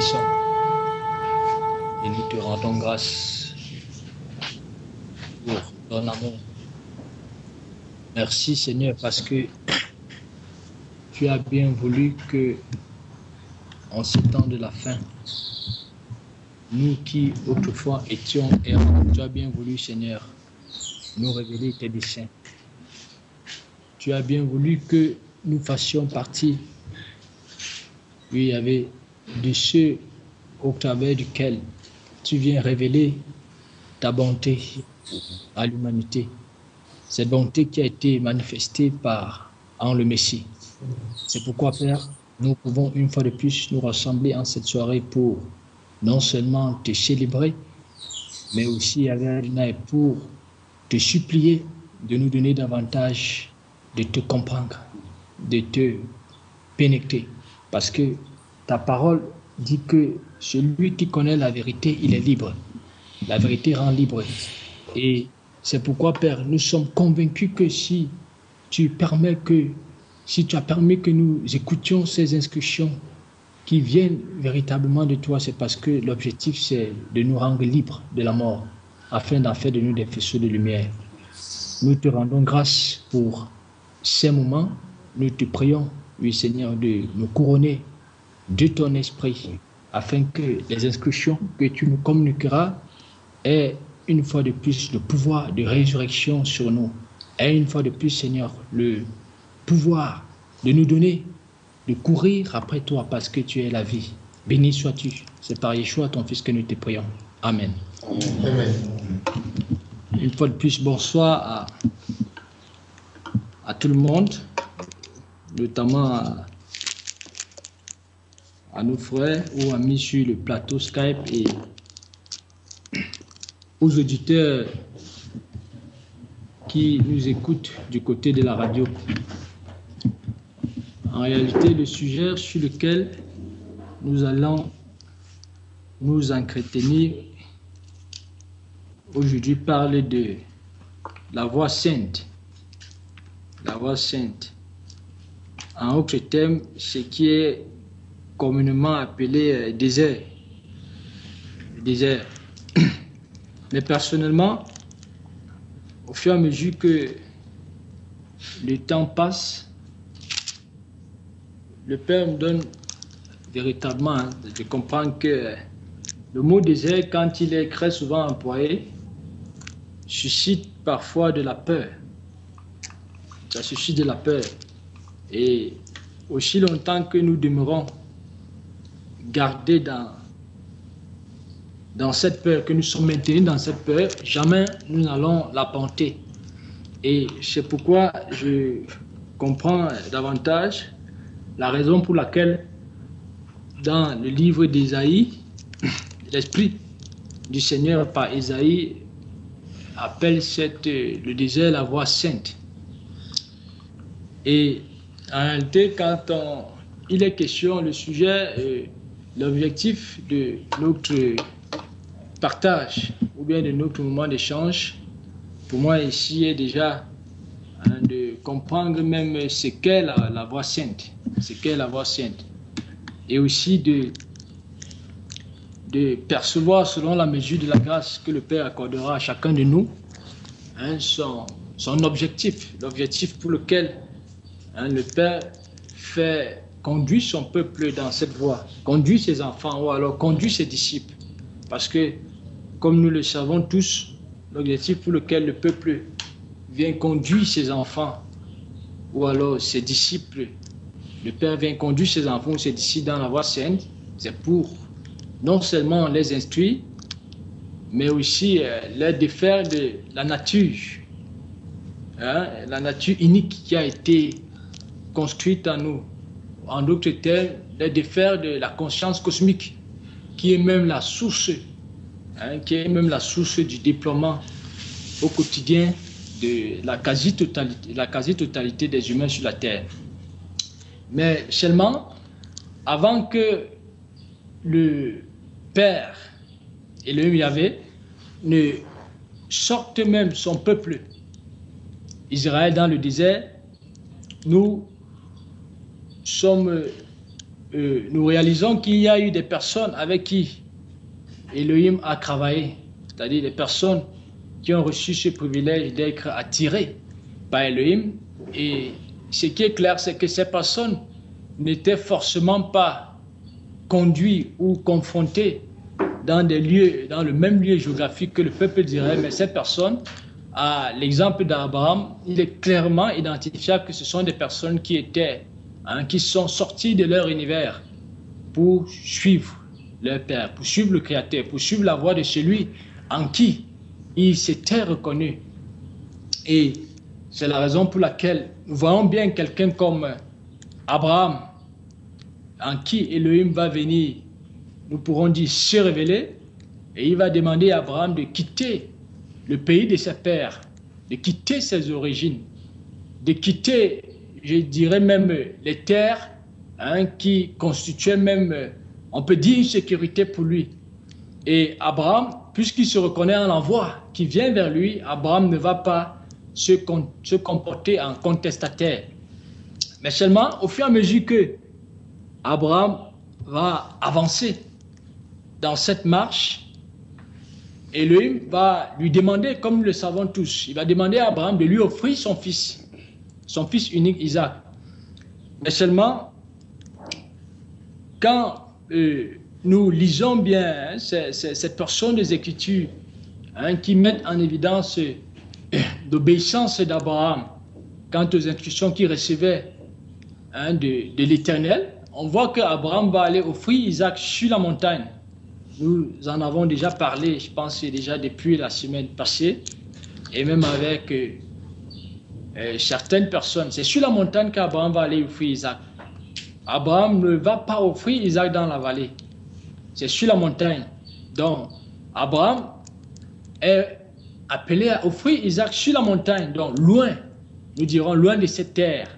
bénissons et nous te rendons grâce pour ton amour. Merci Seigneur parce que tu as bien voulu que en ces temps de la fin, nous qui autrefois étions errants, tu as bien voulu Seigneur nous révéler tes desseins. Tu as bien voulu que nous fassions partie, oui, il y avait de ceux au travers duquel tu viens révéler ta bonté à l'humanité. Cette bonté qui a été manifestée en le Messie. C'est pourquoi, Père, nous pouvons une fois de plus nous rassembler en cette soirée pour non seulement te célébrer, mais aussi pour te supplier de nous donner davantage de te comprendre, de te pénétrer. Parce que ta parole dit que celui qui connaît la vérité, il est libre. La vérité rend libre. Et c'est pourquoi, Père, nous sommes convaincus que si tu as permis que nous écoutions ces instructions qui viennent véritablement de toi, c'est parce que l'objectif, c'est de nous rendre libres de la mort, afin d'en faire de nous des faisceaux de lumière. Nous te rendons grâce pour ces moments. Nous te prions, oui Seigneur, de nous couronner de ton esprit, afin que les instructions que tu nous communiqueras aient une fois de plus le pouvoir de résurrection sur nous. Et une fois de plus, Seigneur, le pouvoir de nous donner, de courir après toi parce que tu es la vie. Béni sois-tu. C'est par Yeshua, ton Fils, que nous te prions. Amen. Amen. Une fois de plus, bonsoir à tout le monde, notamment à nos frères ou amis sur le plateau Skype et aux auditeurs qui nous écoutent du côté de la radio. En réalité, le sujet sur lequel nous allons nous entretenir aujourd'hui parle de la voie sainte. La voie sainte. En autre terme, ce qui est communément appelé désert. Désert. Mais personnellement, au fur et à mesure que le temps passe, le Père me donne véritablement de comprendre que le mot désert, quand il est très souvent employé, suscite parfois de la peur. Ça suscite de la peur. Et aussi longtemps que nous demeurons gardés dans cette peur, que nous sommes maintenus dans cette peur, jamais nous n'allons la porter. Et c'est pourquoi je comprends davantage la raison pour laquelle dans le livre d'Ésaïe, l'Esprit du Seigneur par Ésaïe appelle le désert la voie sainte. Et en réalité, quand il est question, le sujet, l'objectif de notre partage ou bien de notre moment d'échange, pour moi ici est déjà de comprendre même ce qu'est la voie sainte, ce qu'est la voie sainte, et aussi de percevoir selon la mesure de la grâce que le Père accordera à chacun de nous son objectif, l'objectif pour lequel le Père conduit son peuple dans cette voie, conduit ses enfants ou alors conduit ses disciples, parce que comme nous le savons tous, l'objectif pour lequel le peuple vient conduire ses enfants ou alors ses disciples, le Père vient conduire ses enfants ou ses disciples dans la voie sainte, c'est pour non seulement les instruire, mais aussi les défaire de la nature, la nature unique qui a été construite en nous. En d'autres termes, les défaire de la conscience cosmique, qui est même la source, du déploiement au quotidien de la quasi-totalité des humains sur la Terre. Mais seulement, avant que le Père et le Yahvé ne sortent même son peuple Israël dans le désert, nous sommes nous réalisons qu'il y a eu des personnes avec qui Elohim a travaillé, c'est-à-dire des personnes qui ont reçu ce privilège d'être attirées par Elohim. Et ce qui est clair, c'est que ces personnes n'étaient forcément pas conduites ou confrontées dans des lieux, dans le même lieu géographique que le peuple d'Israël, mais ces personnes, à l'exemple d'Abraham, il est clairement identifiable que ce sont des personnes qui étaient, qui sont sorties de leur univers pour suivre leur Père, pour suivre le Créateur, pour suivre la voie de celui en qui ils s'étaient reconnus. Et c'est la raison pour laquelle nous voyons bien quelqu'un comme Abraham, en qui Elohim va venir, nous pourrons dire, se révéler, et il va demander à Abraham de quitter le pays de ses pères, de quitter ses origines, de quitter, je dirais même, les terres qui constituaient même, on peut dire, une sécurité pour lui. Et Abraham, puisqu'il se reconnaît en l'envoi qui vient vers lui, Abraham ne va pas se comporter en contestataire. Mais seulement au fur et à mesure que Abraham va avancer dans cette marche, Elohim va lui demander, comme nous le savons tous, il va demander à Abraham de lui offrir son fils unique Isaac. Mais seulement, quand nous lisons bien cette portion des Écritures qui mettent en évidence l'obéissance d'Abraham quant aux instructions qu'il recevait de l'Éternel, on voit qu'Abraham va aller offrir Isaac sur la montagne. Nous en avons déjà parlé, je pense, déjà depuis la semaine passée, et même avec certaines personnes. C'est sur la montagne qu'Abraham va aller offrir Isaac. Abraham ne va pas offrir Isaac dans la vallée. C'est sur la montagne. Donc, Abraham est appelé à offrir Isaac sur la montagne, donc loin, nous dirons loin de ses terres,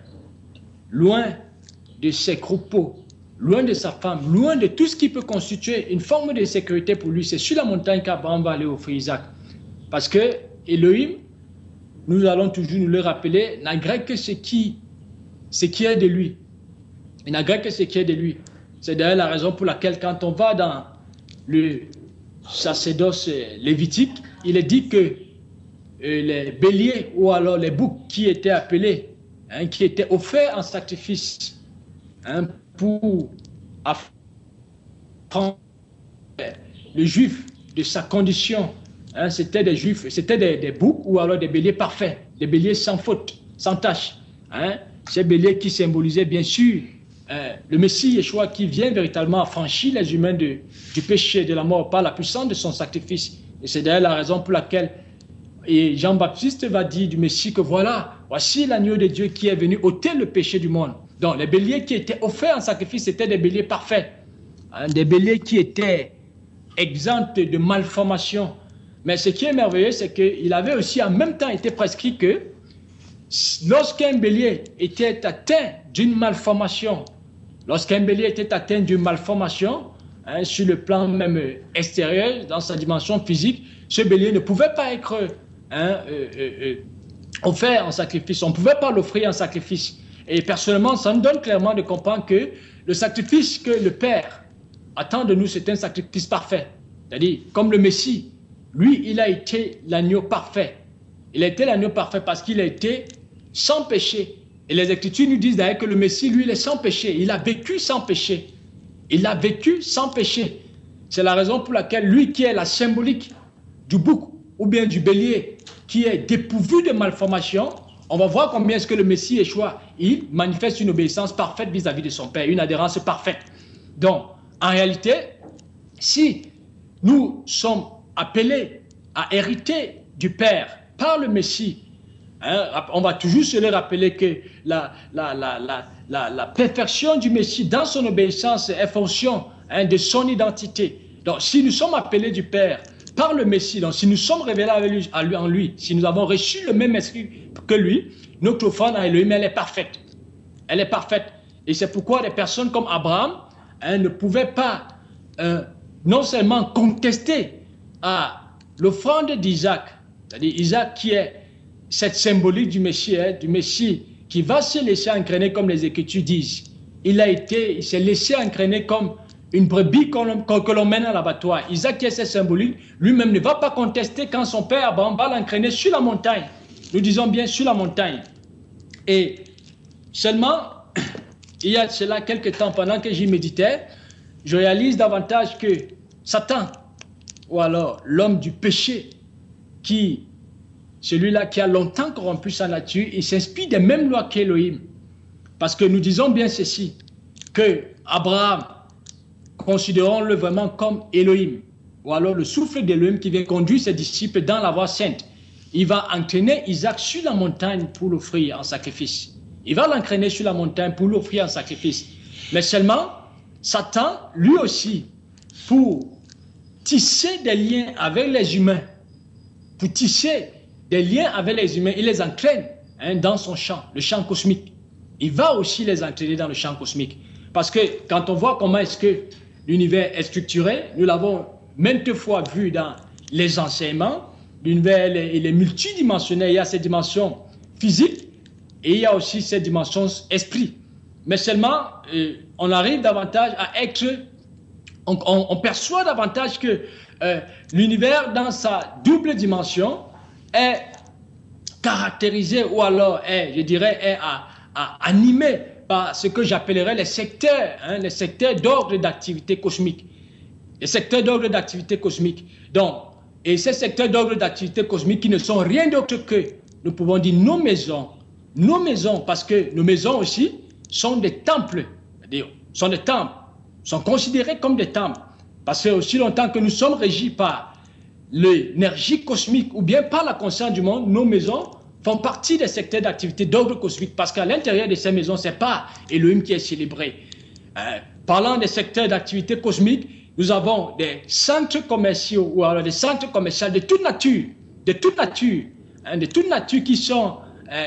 loin de ses troupeaux, loin de sa femme, loin de tout ce qui peut constituer une forme de sécurité pour lui. C'est sur la montagne qu'Abraham va aller offrir Isaac. Parce que Elohim, nous allons toujours nous le rappeler, n'a que ce qui est de lui. Il n'a que ce qui est de lui. C'est d'ailleurs la raison pour laquelle quand on va dans le sacerdoce lévitique, il est dit que les béliers ou alors les boucs qui étaient appelés, qui étaient offerts en sacrifice pour apprendre le juif de sa condition, c'était des juifs, c'était des boucs ou alors des béliers parfaits, des béliers sans faute, sans tache. Ces béliers qui symbolisaient bien sûr le Messie Yeshua qui vient véritablement affranchir les humains du péché et de la mort par la puissance de son sacrifice. Et c'est d'ailleurs la raison pour laquelle Jean-Baptiste va dire du Messie que voilà, voici l'agneau de Dieu qui est venu ôter le péché du monde. Donc les béliers qui étaient offerts en sacrifice, c'était des béliers parfaits, des béliers qui étaient exempts de malformation. Mais ce qui est merveilleux, c'est qu'il avait aussi en même temps été prescrit que lorsqu'un bélier était atteint d'une malformation, sur le plan même extérieur, dans sa dimension physique, ce bélier ne pouvait pas être offert en sacrifice. On ne pouvait pas l'offrir en sacrifice. Et personnellement, ça nous donne clairement de comprendre que le sacrifice que le Père attend de nous, c'est un sacrifice parfait. C'est-à-dire, comme le Messie, lui, il a été l'agneau parfait. Il a été l'agneau parfait parce qu'il a été sans péché. Et les Écritures nous disent d'ailleurs que le Messie, lui, il est sans péché. Il a vécu sans péché. Il a vécu sans péché. C'est la raison pour laquelle lui qui est la symbolique du bouc ou bien du bélier qui est dépourvu de malformation, on va voir combien est-ce que le Messie Yeshua, il manifeste une obéissance parfaite vis-à-vis de son Père, une adhérence parfaite. Donc, en réalité, si nous sommes appelés à hériter du Père par le Messie, on va toujours se le rappeler que la perfection du Messie dans son obéissance est fonction de son identité. Donc, si nous sommes appelés du Père par le Messie, donc si nous sommes révélés en lui, si nous avons reçu le même esprit que lui, notre offrande à Elohim, elle est parfaite. Elle est parfaite. Et c'est pourquoi des personnes comme Abraham ne pouvaient pas non seulement contester à l'offrande d'Isaac, c'est-à-dire Isaac qui est cette symbolique du Messie qui va se laisser engrainer comme les Écritures disent. il s'est laissé entraîner comme une brebis que l'on mène à l'abattoir. Isaac, qui est assez symbolique, lui-même ne va pas contester quand son père va l'entraîner sur la montagne. Nous disons bien sur la montagne. Et seulement, il y a cela quelques temps, pendant que j'y méditais, je réalise davantage que Satan, ou alors l'homme du péché, celui-là qui a longtemps corrompu sa nature, il s'inspire des mêmes lois qu'Élohim. Parce que nous disons bien ceci, que Abraham, considérons-le vraiment comme Elohim, ou alors le souffle d'Élohim qui vient conduire ses disciples dans la voie sainte. Il va entraîner Isaac sur la montagne pour l'offrir en sacrifice. Il va l'entraîner sur la montagne pour l'offrir en sacrifice. Mais seulement, Satan, lui aussi, pour tisser des liens avec les humains, pour tisser des liens avec les humains, il les entraîne dans son champ, le champ cosmique. Il va aussi les entraîner dans le champ cosmique. Parce que quand on voit comment est-ce que l'univers est structuré, nous l'avons maintes fois vu dans les enseignements, l'univers il est multidimensionnel, il y a ces dimensions physiques et il y a aussi ces dimensions esprit. Mais seulement, on arrive davantage à être, on perçoit davantage que l'univers dans sa double dimension est caractérisé ou alors est, je dirais, est animé par ce que j'appellerais les secteurs d'ordre d'activité cosmique. Les secteurs d'ordre d'activité cosmique. Donc, et ces secteurs d'ordre d'activité cosmique qui ne sont rien d'autre que, nous pouvons dire, nos maisons, parce que nos maisons aussi sont des temples, c'est-à-dire, sont considérés comme des temples, parce que aussi longtemps que nous sommes régis par l'énergie cosmique ou bien par la conscience du monde, nos maisons font partie des secteurs d'activité d'ordre cosmique, parce qu'à l'intérieur de ces maisons, ce n'est pas Elohim qui est célébré. Parlant des secteurs d'activité cosmique, nous avons des centres commerciaux ou alors des centres commerciaux de toute nature,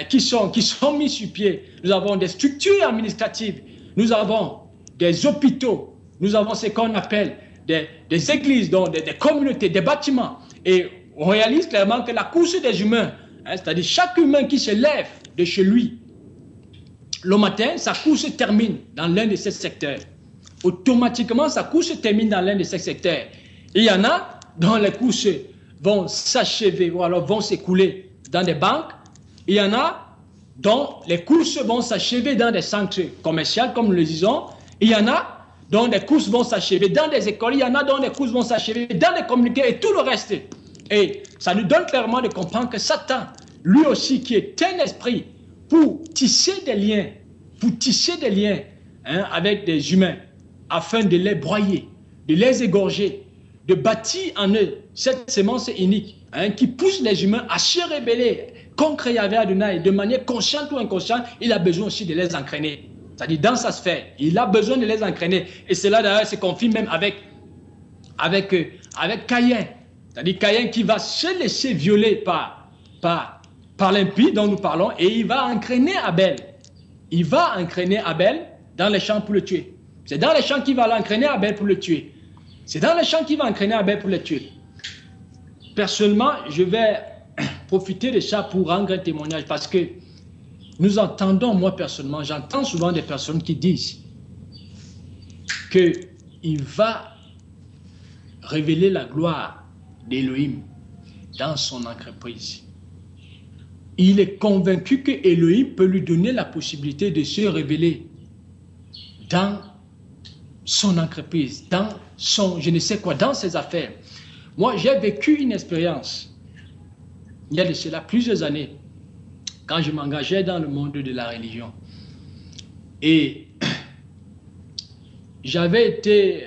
qui sont mis sur pied. Nous avons des structures administratives, nous avons des hôpitaux, nous avons ce qu'on appelle des églises, donc des communautés, des bâtiments. Et on réalise clairement que la course des humains, c'est-à-dire chaque humain qui se lève de chez lui le matin, sa course se termine dans l'un de ces secteurs. Automatiquement, sa course se termine dans l'un de ces secteurs. Il y en a dont les courses vont s'achever ou alors vont s'écouler dans des banques. Il y en a dont les courses vont s'achever dans des centres commerciaux, comme nous le disons. Il y en a dont les courses vont s'achever dans des écoles. Il y en a dont les courses vont s'achever dans les communautés et tout le reste. Et ça nous donne clairement de comprendre que Satan, lui aussi, qui est un esprit, pour tisser des liens, avec des humains, afin de les broyer, de les égorger, de bâtir en eux cette sémence unique qui pousse les humains à se rebeller contre Yahvé Adonai de manière consciente ou inconsciente. Il a besoin aussi de les entraîner. C'est-à-dire dans sa sphère, il a besoin de les entraîner. Et cela d'ailleurs se confirme même avec Caïn. C'est-à-dire Caïn qui va se laisser violer par l'impie dont nous parlons, et il va entraîner Abel. Il va entraîner Abel dans les champs pour le tuer. C'est dans les champs qu'il va l'entraîner Abel pour le tuer. C'est dans les champs qu'il va entraîner Abel pour le tuer. Personnellement, je vais profiter de ça pour rendre un témoignage, parce que nous entendons, moi personnellement, j'entends souvent des personnes qui disent qu'il va révéler la gloire d'Élohim dans son entreprise. Il est convaincu que Elohim peut lui donner la possibilité de se révéler dans son entreprise, dans son je ne sais quoi, dans ses affaires. Moi, j'ai vécu une expérience, il y a de cela plusieurs années, quand je m'engageais dans le monde de la religion. Et j'avais été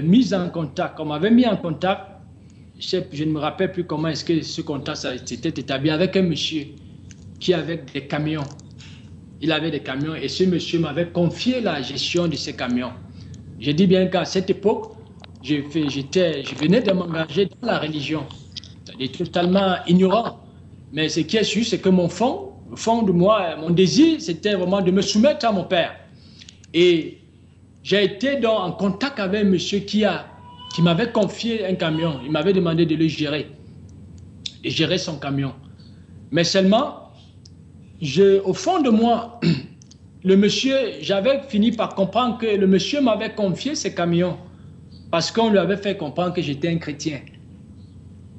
mis en contact, on m'avait mis en contact, je ne me rappelle plus comment est-ce que ce contact s'était établi, avec un monsieur qui avait des camions. Il avait des camions et ce monsieur m'avait confié la gestion de ces camions. Je dis bien qu'à cette époque, je venais de m'engager dans la religion. C'est-à-dire totalement ignorant. Mais ce qui est sûr, c'est que au fond de moi, mon désir, c'était vraiment de me soumettre à mon père. Et j'ai été donc en contact avec un monsieur qui m'avait confié un camion. Il m'avait demandé de le gérer, de gérer son camion. Mais seulement, au fond de moi, le monsieur, j'avais fini par comprendre que le monsieur m'avait confié ses camions parce qu'on lui avait fait comprendre que j'étais un chrétien.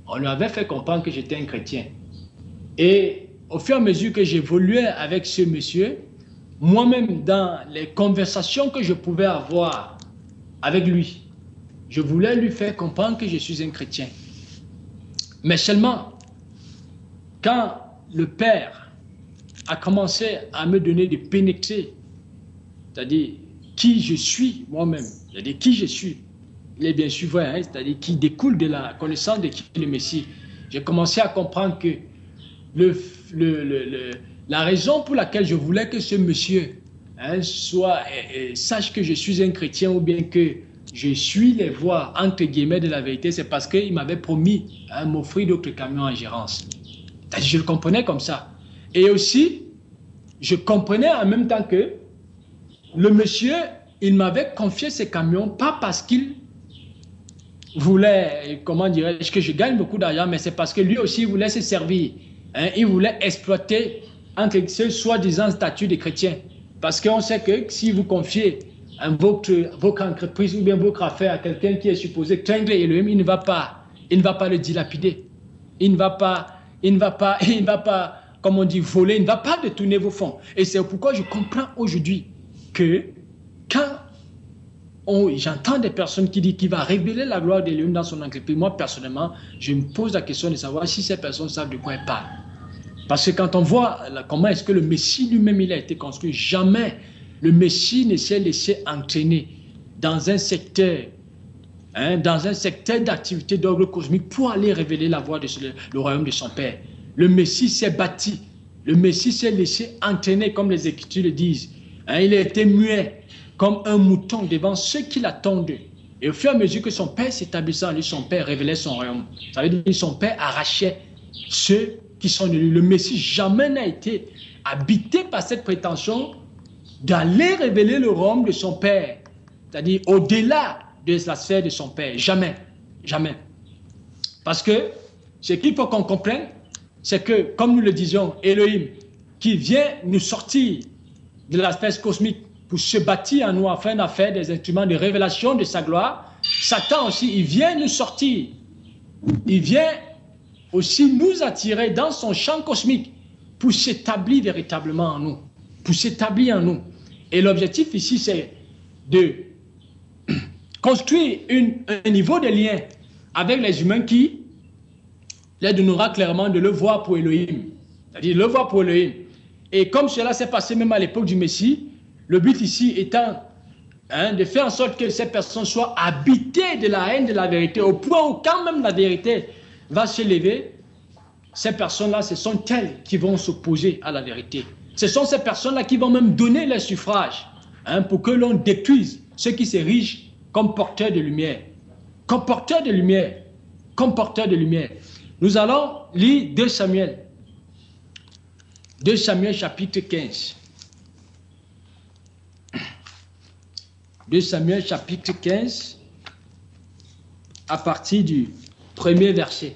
On lui avait fait comprendre que j'étais un chrétien. Et au fur et à mesure que j'évoluais avec ce monsieur, moi-même, dans les conversations que je pouvais avoir avec lui, je voulais lui faire comprendre que je suis un chrétien. Mais seulement, quand le Père a commencé à me donner de pénétrer, c'est-à-dire qui je suis moi-même, c'est-à-dire qui je suis, il est bien sûr vrai, hein, c'est-à-dire qui découle de la connaissance de qui est le Messie, j'ai commencé à comprendre que la raison pour laquelle je voulais que ce monsieur sache que je suis un chrétien ou bien que je suis les voies entre guillemets de la vérité, c'est parce qu'il m'avait promis m'offrir d'autres camions en gérance. Je le comprenais comme ça. Et aussi, je comprenais en même temps que le monsieur, il m'avait confié ces camions, pas parce qu'il voulait, comment dirais-je, que je gagne beaucoup d'argent, mais c'est parce que lui aussi, il voulait se servir. Il voulait exploiter entre ce soi-disant statut de chrétien. Parce qu'on sait que si vous confiez votre entreprise ou bien votre affaire à quelqu'un qui est supposé craindre Elohim, il ne va pas le dilapider. Il ne va pas, comme on dit, voler, il ne va pas détourner vos fonds. Et c'est pourquoi je comprends aujourd'hui que quand j'entends des personnes qui disent qu'il va révéler la gloire d'Elohim dans son entreprise, moi personnellement, je me pose la question de savoir si ces personnes savent de quoi elles parlent. Parce que quand on voit comment est-ce que le Messie lui-même il a été construit, jamais le Messie ne s'est laissé entraîner dans un secteur d'activité d'ordre cosmique pour aller révéler la voix le royaume de son Père. Le Messie s'est bâti, le Messie s'est laissé entraîner comme les Écritures le disent. Il a été muet comme un mouton devant ceux qui l'attendent. Et au fur et à mesure que son Père s'établissait en lui, son Père révélait son royaume. Ça veut dire que son Père arrachait ceux qui sont de lui. Le Messie jamais n'a été habité par cette prétention d'aller révéler le royaume de son Père, c'est-à-dire au-delà de la sphère de son Père. Jamais, jamais. Parce que ce qu'il faut qu'on comprenne, c'est que, comme nous le disions, Elohim, qui vient nous sortir de la sphère cosmique pour se bâtir en nous afin d'en faire des instruments de révélation de sa gloire, Satan aussi, il vient nous sortir. Il vient aussi nous attirer dans son champ cosmique pour s'établir véritablement en nous. Pour s'établir en nous. Et l'objectif ici, c'est de construire un niveau de lien avec les humains qui les donnera clairement de le voir pour Elohim. C'est-à-dire le voir pour Elohim. Et comme cela s'est passé même à l'époque du Messie, le but ici étant de faire en sorte que ces personnes soient habitées de la haine de la vérité, au point où quand même la vérité va se lever, ces personnes-là, ce sont elles qui vont s'opposer à la vérité. Ce sont ces personnes-là qui vont même donner leur suffrage pour que l'on détruise ceux qui s'érigent comme porteurs de lumière. Comme porteurs de lumière. Comme porteurs de lumière. Nous allons lire 2 Samuel. 2 Samuel chapitre 15. 2 Samuel chapitre 15 à partir du premier verset.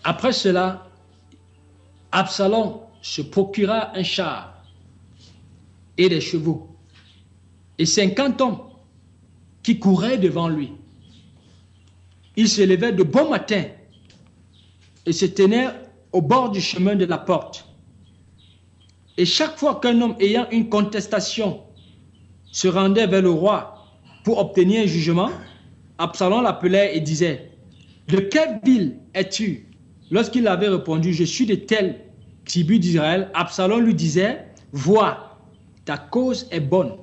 Après cela, Absalom se procura un char et des chevaux et 50 hommes qui couraient devant lui. Il se levait de bon matin et se tenait au bord du chemin de la porte. Et chaque fois qu'un homme ayant une contestation se rendait vers le roi pour obtenir un jugement, Absalom l'appelait et disait: « De quelle ville es-tu » Lorsqu'il avait répondu: « Je suis de telle tribu d'Israël », Absalom lui disait: « Vois, ta cause est bonne,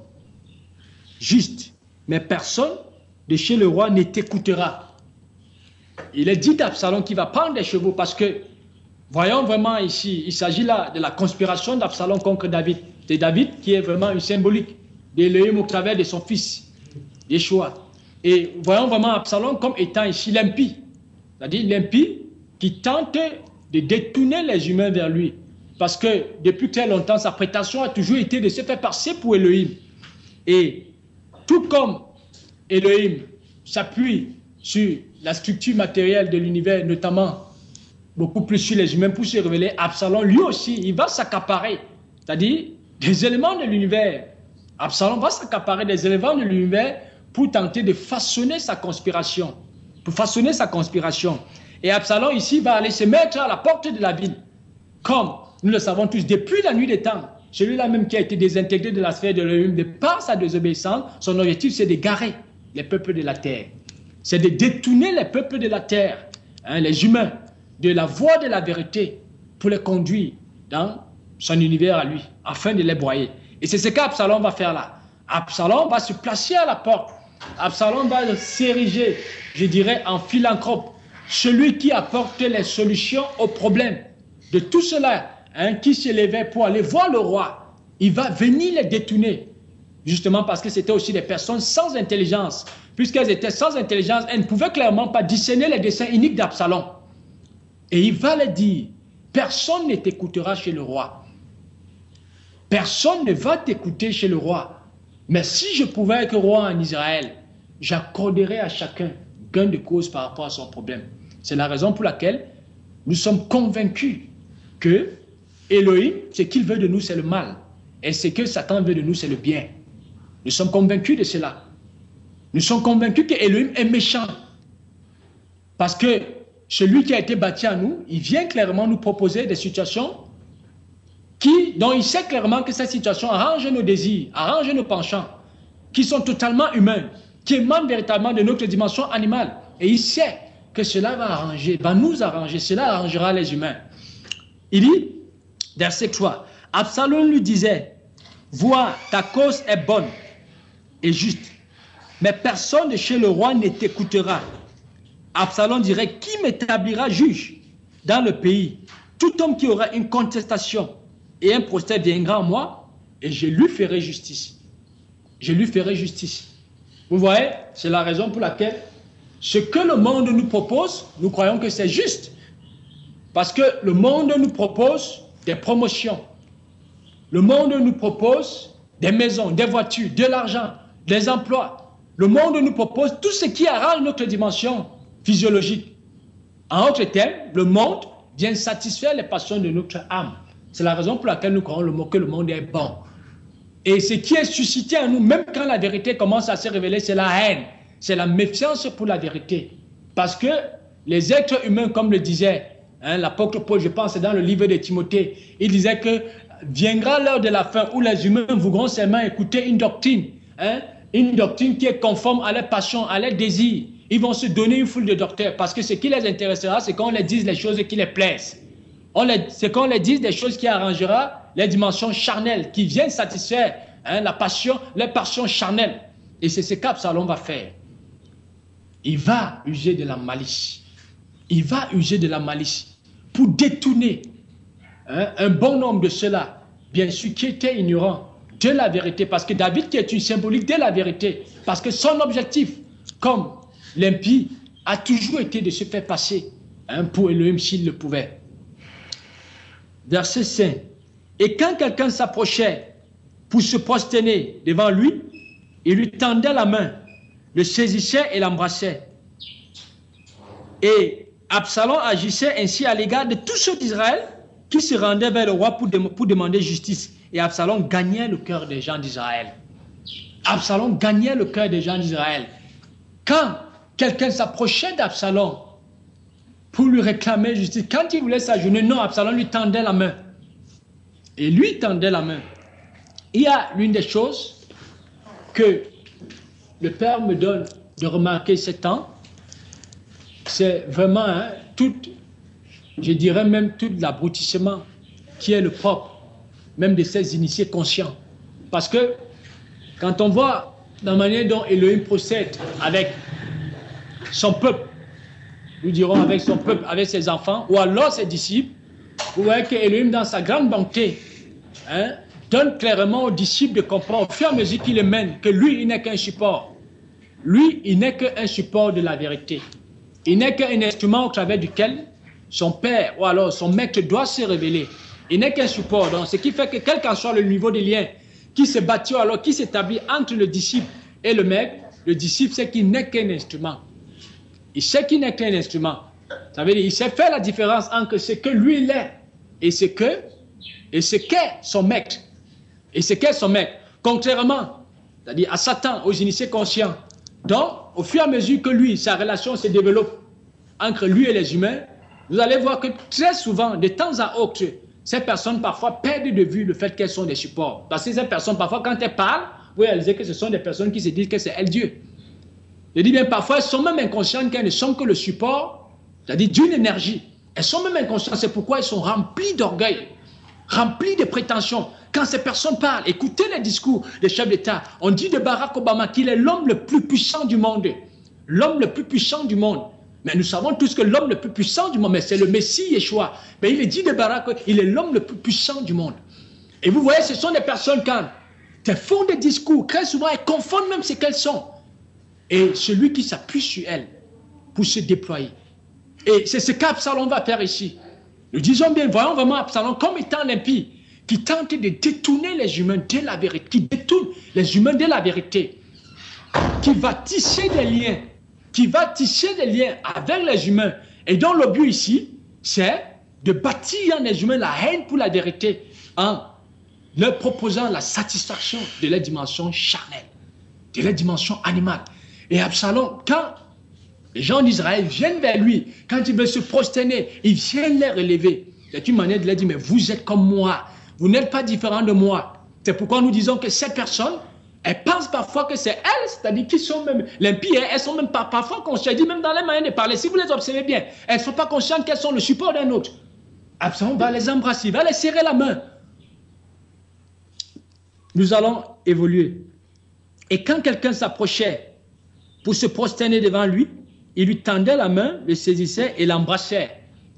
juste, mais personne de chez le roi ne t'écoutera. » Il est dit d'Absalom qu'il va prendre des chevaux parce que, voyons vraiment ici, il s'agit là de la conspiration d'Absalom contre David. C'est David qui est vraiment une symbolique d'Élohim au travers de son fils, Yeshua. Et voyons vraiment Absalom comme étant ici l'impie, c'est-à-dire l'impie qui tente de détourner les humains vers lui. Parce que depuis très longtemps, sa prétention a toujours été de se faire passer pour Elohim. Et tout comme Elohim s'appuie sur la structure matérielle de l'univers, notamment beaucoup plus sur les humains pour se révéler, Absalom, lui aussi, il va s'accaparer, c'est-à-dire des éléments de l'univers. Absalom va s'accaparer des éléments de l'univers pour tenter de façonner sa conspiration. Et Absalom, ici, va aller se mettre à la porte de la ville. Comme nous le savons tous, depuis la nuit des temps, celui-là même qui a été désintégré de la sphère de l'Élohim, de par sa désobéissance, son objectif, c'est d'égarer les peuples de la terre. C'est de détourner les peuples de la terre, les humains, de la voie de la vérité pour les conduire dans son univers à lui, afin de les broyer. Et c'est ce qu'Absalom va faire là. Absalom va se placer à la porte. Absalom va s'ériger, je dirais, en philanthrope, celui qui apporte les solutions aux problèmes de tout cela, qui s'élevait pour aller voir le roi. Il va venir les détourner, justement parce que c'était aussi des personnes sans intelligence. Puisqu'elles étaient sans intelligence, elles ne pouvaient clairement pas discerner les desseins uniques d'Absalom. Et il va leur dire, personne ne t'écoutera chez le roi. Personne ne va t'écouter chez le roi. Mais si je pouvais être roi en Israël, j'accorderais à chacun gain de cause par rapport à son problème. C'est la raison pour laquelle nous sommes convaincus que Elohim, ce qu'il veut de nous, c'est le mal. Et ce que Satan veut de nous, c'est le bien. Nous sommes convaincus de cela. Nous sommes convaincus que Elohim est méchant. Parce que celui qui a été bâti à nous, il vient clairement nous proposer des situations dont il sait clairement que cette situation arrange nos désirs, arrange nos penchants, qui sont totalement humains, qui émanent véritablement de notre dimension animale. Et il sait que cela va nous arranger, cela arrangera les humains. Il dit, verset 3, Absalom lui disait, vois, ta cause est bonne et juste, mais personne de chez le roi ne t'écoutera. Absalom dirait, qui m'établira juge dans le pays? Tout homme qui aura une contestation et un procès viendra à moi, et je lui ferai justice. Je lui ferai justice. Vous voyez, c'est la raison pour laquelle ce que le monde nous propose, nous croyons que c'est juste. Parce que le monde nous propose des promotions. Le monde nous propose des maisons, des voitures, de l'argent, des emplois. Le monde nous propose tout ce qui arrange notre dimension physiologique. En autres termes, le monde vient satisfaire les passions de notre âme. C'est la raison pour laquelle nous croyons que le monde est bon. Et ce qui est suscité en nous, même quand la vérité commence à se révéler, c'est la haine. C'est la méfiance pour la vérité. Parce que les êtres humains, comme le disait l'apôtre Paul, je pense, dans le livre de Timothée, il disait que viendra l'heure de la fin où les humains voudront seulement écouter une doctrine qui est conforme à leurs passions, à leurs désirs. Ils vont se donner une foule de docteurs parce que ce qui les intéressera, c'est qu'on leur dise les choses qui les plaisent. C'est qu'on leur dise des choses qui arrangera les dimensions charnelles, qui viennent satisfaire la passion, les passions charnelles. Et c'est ce qu'Absalom va faire. Il va user de la malice. Il va user de la malice pour détourner un bon nombre de ceux-là, bien sûr, qui étaient ignorants de la vérité. Parce que David, qui est une symbolique de la vérité, parce que son objectif, comme l'impie, a toujours été de se faire passer pour Elohim s'il le pouvait. Verset 5. Et quand quelqu'un s'approchait pour se prosterner devant lui, il lui tendait la main, le saisissait et l'embrassait. Et Absalom agissait ainsi à l'égard de tous ceux d'Israël qui se rendaient vers le roi pour demander justice. Et Absalom gagnait le cœur des gens d'Israël. Absalom gagnait le cœur des gens d'Israël. Quand quelqu'un s'approchait d'Absalom pour lui réclamer justice, quand il voulait s'agenouiller, non, Absalom lui tendait la main. Et lui tendait la main. Il y a l'une des choses que le Père me donne de remarquer ces temps, c'est vraiment je dirais même tout l'abrutissement qui est le propre, même de ces initiés conscients. Parce que quand on voit la manière dont Elohim procède avec son peuple, nous dirons avec son peuple, avec ses enfants, ou alors ses disciples, vous voyez que Elohim, dans sa grande bonté, donne clairement aux disciples de comprendre, au fur et à mesure qu'il les mène, que lui, il n'est qu'un support. Lui, il n'est qu'un support de la vérité. Il n'est qu'un instrument au travers duquel son père ou alors son maître doit se révéler. Il n'est qu'un support. Donc, ce qui fait que quel qu'en soit le niveau des liens qui se bâtit ou alors qui s'établit entre le disciple et le maître, le disciple, c'est qu'il n'est qu'un instrument. Il sait qu'il n'est qu'un instrument. Ça veut dire il sait faire la différence entre ce que lui il est et ce qu'est son maître. Et ce qu'est son maître. Contrairement, c'est-à-dire à Satan, aux initiés conscients. Donc, au fur et à mesure que lui, sa relation se développe entre lui et les humains, vous allez voir que très souvent, de temps à autre, ces personnes parfois perdent de vue le fait qu'elles sont des supports. Parce que ces personnes, parfois, quand elles parlent, vous réalisez que ce sont des personnes qui se disent que c'est elles Dieu. Je dis bien, parfois, elles sont même inconscientes qu'elles ne sont que le support, c'est-à-dire d'une énergie. Elles sont même inconscientes, c'est pourquoi elles sont remplies d'orgueil, remplies de prétentions. Quand ces personnes parlent, écoutez les discours des chefs d'État. On dit de Barack Obama qu'il est l'homme le plus puissant du monde. L'homme le plus puissant du monde. Mais nous savons tous que l'homme le plus puissant du monde, mais c'est le Messie Yeshua. Mais il est dit de Barack qu'il est l'homme le plus puissant du monde. Et vous voyez, ce sont des personnes quand elles font des discours, très souvent elles confondent même ce qu'elles sont. Et celui qui s'appuie sur elles pour se déployer. Et c'est ce qu'Absalom va faire ici. Nous disons bien, voyons vraiment Absalom comme étant un impie qui tente de détourner les humains de la vérité, qui détourne les humains de la vérité, qui va tisser des liens, avec les humains. Et dont le but ici, c'est de bâtir en les humains la haine pour la vérité, en leur proposant la satisfaction de la dimension charnelle, de la dimension animale. Et Absalom, quand les gens d'Israël viennent vers lui, quand il veut se prosterner, il vient les relever. C'est une manière de leur dire, mais vous êtes comme moi, vous n'êtes pas différents de moi. C'est pourquoi nous disons que ces personnes, elles pensent parfois que c'est elles, c'est-à-dire qu'ils sont même l'impies, elles sont même parfois conscientes, même dans les manières de parler, si vous les observez bien, elles ne sont pas conscientes qu'elles sont le support d'un autre. Absalom va les embrasser, va les serrer la main. Nous allons évoluer. Et quand quelqu'un s'approchait pour se prosterner devant lui, il lui tendait la main, le saisissait et l'embrassait.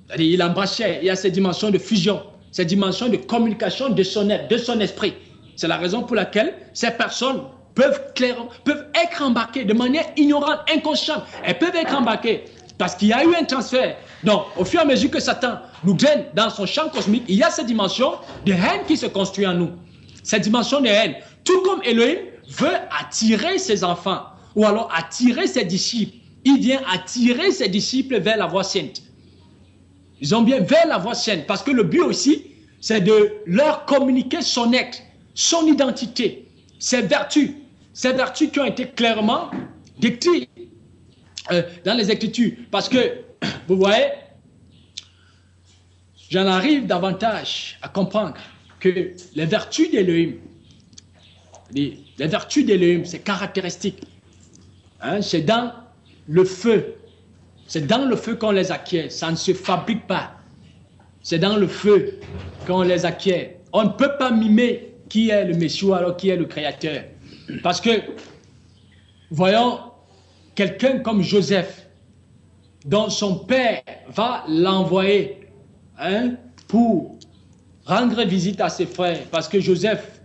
C'est-à-dire, il l'embrassait. Il y a cette dimension de fusion, cette dimension de communication de son être, de son esprit. C'est la raison pour laquelle ces personnes peuvent être embarquées de manière ignorante, inconsciente. Elles peuvent être embarquées parce qu'il y a eu un transfert. Donc, au fur et à mesure que Satan nous draine dans son champ cosmique, il y a cette dimension de haine qui se construit en nous. Cette dimension de haine. Tout comme Elohim veut attirer ses enfants ou alors attirer ses disciples. Il vient attirer ses disciples vers la voie sainte. Ils ont bien vers la voie sainte parce que le but aussi, c'est de leur communiquer son être, son identité, ses vertus qui ont été clairement décrites dans les Écritures. Parce que, vous voyez, j'en arrive davantage à comprendre que les vertus d'Elohim, les vertus d'Elohim, c'est caractéristique. Hein, c'est dans le feu. C'est dans le feu qu'on les acquiert. Ça ne se fabrique pas. C'est dans le feu qu'on les acquiert. On ne peut pas mimer qui est le Messie alors qui est le Créateur. Parce que, voyons, quelqu'un comme Joseph, dont son père va l'envoyer pour rendre visite à ses frères. Parce que Joseph,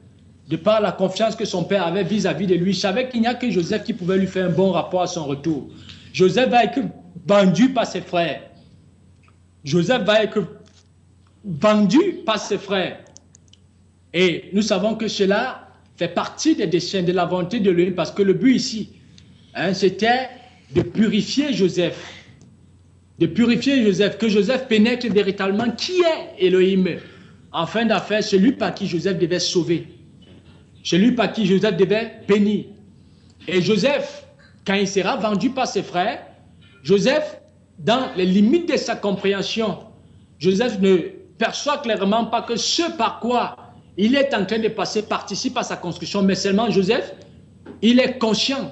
de par la confiance que son père avait vis-à-vis de lui, savait qu'il n'y a que Joseph qui pouvait lui faire un bon rapport à son retour. Joseph va être vendu par ses frères. Joseph va être vendu par ses frères. Et nous savons que cela fait partie des desseins, de la volonté de l'Élohim, parce que le but ici, c'était de purifier Joseph. De purifier Joseph, que Joseph pénètre véritablement qui est Elohim, afin d'en faire celui par qui Joseph devait sauver. Celui par qui Joseph devait bénir. Et Joseph, quand il sera vendu par ses frères, Joseph, dans les limites de sa compréhension, Joseph ne perçoit clairement pas que ce par quoi il est en train de passer participe à sa construction, mais seulement Joseph, il est conscient.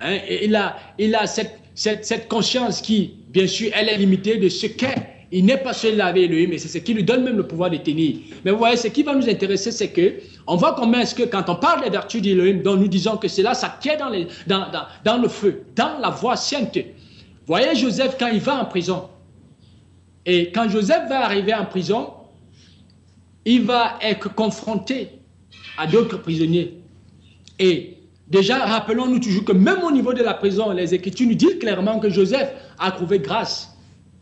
Et il a cette conscience qui, bien sûr, elle est limitée de ce qu'est. Il n'est pas seul avec Elohim, mais c'est ce qui lui donne même le pouvoir de tenir. Mais vous voyez, ce qui va nous intéresser, c'est que on voit comment est-ce que quand on parle des vertus d'Elohim, dont nous disons que cela s'acquiert dans le feu, dans la voie sainte. Voyez Joseph quand il va en prison. Et quand Joseph va arriver en prison, il va être confronté à d'autres prisonniers. Et déjà, rappelons-nous toujours que même au niveau de la prison, les Écritures nous disent clairement que Joseph a trouvé grâce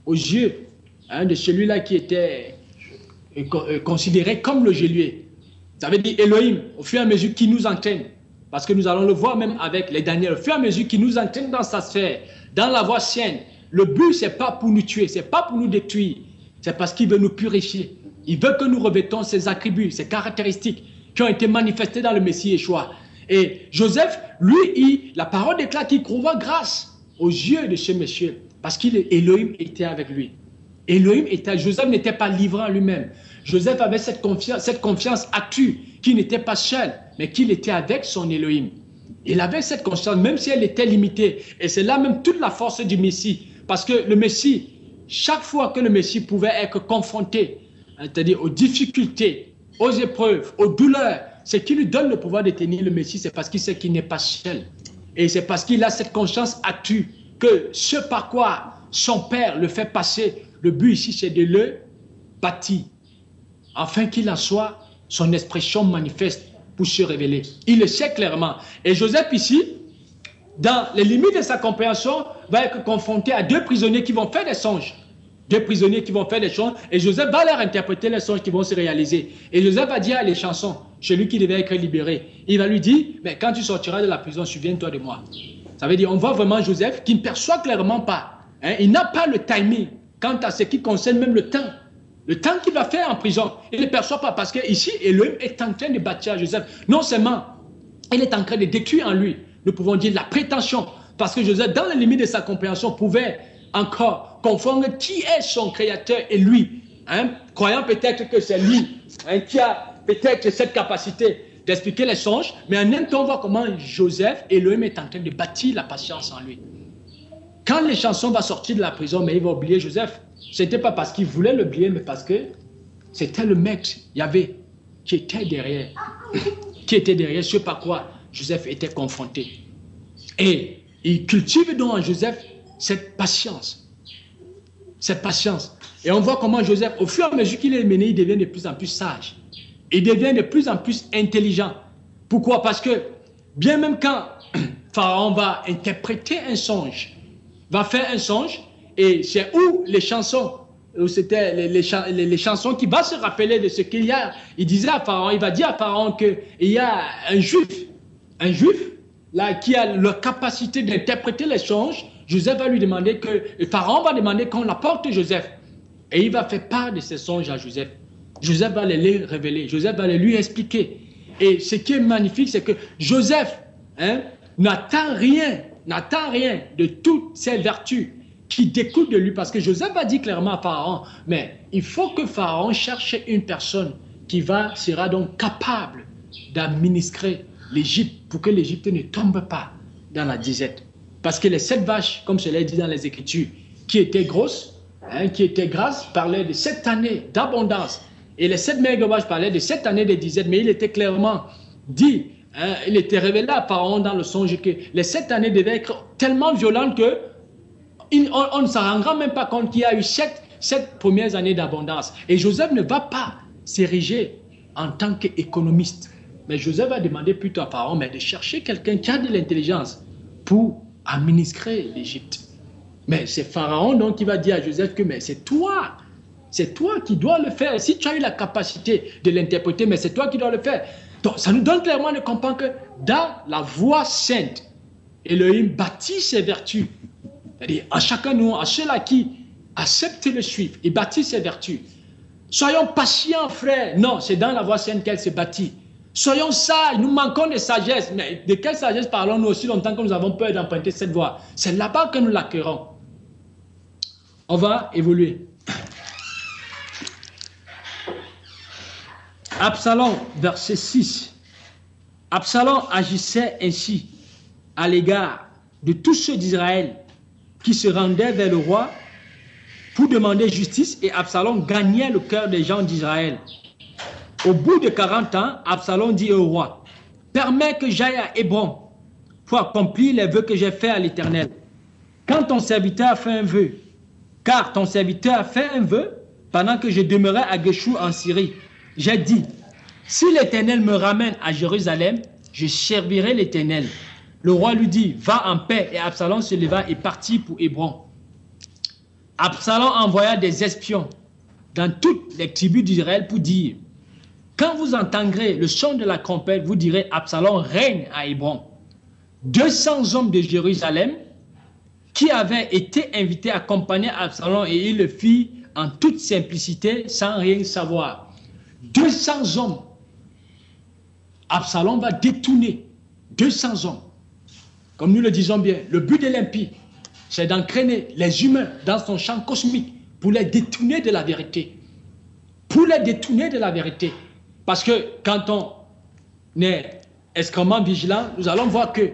aux yeux de celui-là qui était considéré comme le geôlier. Ça veut dire Elohim, au fur et à mesure qu'il nous entraîne, parce que nous allons le voir même avec les Daniel, au fur et à mesure qu'il nous entraîne dans sa sphère, dans la voie saine, le but, ce n'est pas pour nous tuer, ce n'est pas pour nous détruire, c'est parce qu'il veut nous purifier. Il veut que nous revêtons ses attributs, ses caractéristiques qui ont été manifestées dans le Messie Yeshua. Et Joseph, lui, la parole déclare qu'il trouva grâce aux yeux de ce monsieur, parce qu'Élohim était avec lui. Joseph n'était pas livré à lui-même. Joseph avait cette confiance accrue qu'il n'était pas seul, mais qu'il était avec son Élohim. Il avait cette conscience, même si elle était limitée. Et c'est là même toute la force du Messie. Parce que le Messie, chaque fois que le Messie pouvait être confronté, c'est-à-dire aux difficultés, aux épreuves, aux douleurs, ce qui lui donne le pouvoir de tenir le Messie, c'est parce qu'il sait qu'il n'est pas seul. Et c'est parce qu'il a cette conscience accrue que ce par quoi son Père le fait passer, le but ici, c'est de le bâtir, afin qu'il en soit son expression manifeste pour se révéler. Il le sait clairement. Et Joseph ici, dans les limites de sa compréhension, va être confronté à deux prisonniers qui vont faire des songes. Deux prisonniers qui vont faire des songes, et Joseph va leur interpréter les songes qui vont se réaliser. Et Joseph va dire à les chansons, celui qui devait être libéré, il va lui dire, mais quand tu sortiras de la prison, souviens-toi de moi. Ça veut dire, on voit vraiment Joseph qui ne perçoit clairement pas. Il n'a pas le timing quant à ce qui concerne même le temps. Le temps qu'il va faire en prison, il ne perçoit pas parce qu'ici, Elohim est en train de bâtir Joseph. Non seulement, il est en train de détruire en lui, nous pouvons dire la prétention, parce que Joseph, dans les limites de sa compréhension, pouvait encore confondre qui est son créateur et lui, croyant peut-être que c'est lui qui a peut-être cette capacité d'expliquer les songes, mais en même temps, on voit comment Joseph, Elohim est en train de bâtir la patience en lui. Quand les chansons vont sortir de la prison, mais il va oublier Joseph. Ce n'était pas parce qu'il voulait l'oublier, mais parce que c'était le maître, Yahvé, qui était derrière ce par quoi Joseph était confronté. Et il cultive donc en Joseph cette patience. Cette patience. Et on voit comment Joseph, au fur et à mesure qu'il est mené, il devient de plus en plus sage. Il devient de plus en plus intelligent. Pourquoi? Parce que bien même quand Pharaon va interpréter un songe, va faire un songe, et c'est où les chansons, où c'était les chansons qui vont se rappeler de ce qu'il y a. Il disait à Pharaon, il va dire à Pharaon qu'il y a un juif là, qui a la capacité d'interpréter les songes. Joseph va lui demander Pharaon va demander qu'on apporte Joseph. Et il va faire part de ces songes à Joseph. Joseph va les révéler, Joseph va les lui expliquer. Et ce qui est magnifique, c'est que Joseph n'attend rien de toutes ces vertus qui découlent de lui. Parce que Joseph va dire clairement à Pharaon, mais il faut que Pharaon cherche une personne qui sera donc capable d'administrer l'Égypte pour que l'Égypte ne tombe pas dans la disette. Parce que les 7 vaches, comme cela est dit dans les Écritures, qui étaient grosses, qui étaient grasses, parlaient de 7 années d'abondance. Et les 7 maigres vaches parlaient de 7 années de disette. Mais il était clairement dit, il était révélé à Pharaon dans le songe que les 7 années devaient être tellement violentes que on ne s'en rendra même pas compte qu'il y a eu 7 premières années d'abondance. Et Joseph ne va pas s'ériger en tant qu'économiste. Mais Joseph va demander plutôt à Pharaon de chercher quelqu'un qui a de l'intelligence pour administrer l'Égypte. Mais c'est Pharaon donc qui va dire à Joseph que mais c'est toi qui dois le faire. Si tu as eu la capacité de l'interpréter, mais c'est toi qui dois le faire. Donc ça nous donne clairement de comprendre que dans la voie sainte, Elohim bâtit ses vertus. C'est-à-dire à chacun de nous, à ceux-là qui acceptent le suivre, il bâtit ses vertus. Soyons patients, frères. Non, c'est dans la voie sainte qu'elle se bâtit. Soyons sages, nous manquons de sagesse. Mais de quelle sagesse parlons-nous aussi longtemps que nous avons peur d'emprunter cette voie? C'est là-bas que nous l'acquérons. On va évoluer. Absalom, verset 6. Absalom agissait ainsi à l'égard de tous ceux d'Israël qui se rendaient vers le roi pour demander justice, et Absalom gagnait le cœur des gens d'Israël. Au bout de 40 ans, Absalom dit au roi, « Permets que j'aille à Hébron pour accomplir les vœux que j'ai faits à l'Éternel. Quand ton serviteur a fait un vœu, car ton serviteur a fait un vœu pendant que je demeurais à Guéchou en Syrie, j'ai dit, si l'Éternel me ramène à Jérusalem, je servirai l'Éternel. » Le roi lui dit, « Va en paix. » Et Absalom se leva et partit pour Hébron. Absalom envoya des espions dans toutes les tribus d'Israël pour dire, « Quand vous entendrez le son de la trompette, vous direz, Absalom règne à Hébron. 200 hommes de Jérusalem qui avait été invité à accompagner Absalom et il le fit en toute simplicité sans rien savoir. 200 hommes. Absalom va détourner 200 hommes. Comme nous le disons bien, le but de l'impie, c'est d'entraîner les humains dans son champ cosmique pour les détourner de la vérité. Pour les détourner de la vérité. Parce que quand on est extrêmement vigilant, nous allons voir que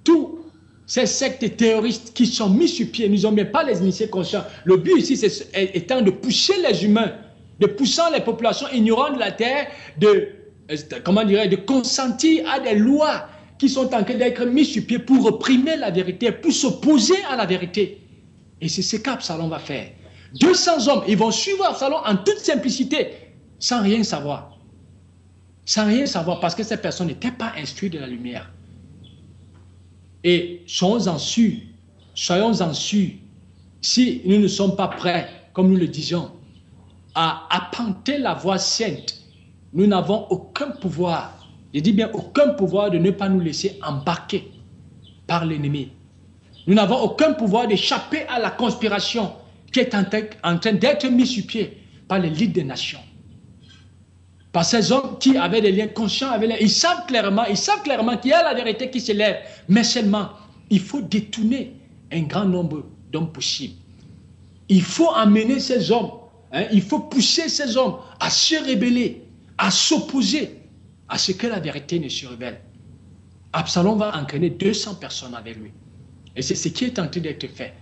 tous ces sectes terroristes qui sont mis sur pied, nous n'ont même pas les initiés conscients. Le but ici, étant de pousser les humains, de pousser les populations ignorantes de la terre, de consentir à des lois qui sont en train d'être mises sur pied pour réprimer la vérité, pour s'opposer à la vérité. Et c'est ce qu'Absalom va faire. 200 hommes, ils vont suivre Absalom en toute simplicité, sans rien savoir. Sans rien savoir, parce que ces personnes n'étaient pas instruites de la lumière. Et soyons-en sûrs, si nous ne sommes pas prêts, comme nous le disons, à appenter la voie sainte, nous n'avons aucun pouvoir, je dis bien aucun pouvoir de ne pas nous laisser embarquer par l'ennemi. Nous n'avons aucun pouvoir d'échapper à la conspiration qui est en train d'être mise sur pied par l'élite des nations. Par ces hommes qui avaient des liens conscients avec les... Ils savent clairement qu'il y a la vérité qui s'élève. Mais seulement, il faut détourner un grand nombre d'hommes possibles. Il faut amener ces hommes, il faut pousser ces hommes à se rébeller, à s'opposer à ce que la vérité ne se révèle. Absalom va entraîner 200 personnes avec lui. Et c'est ce qui est en train d'être fait.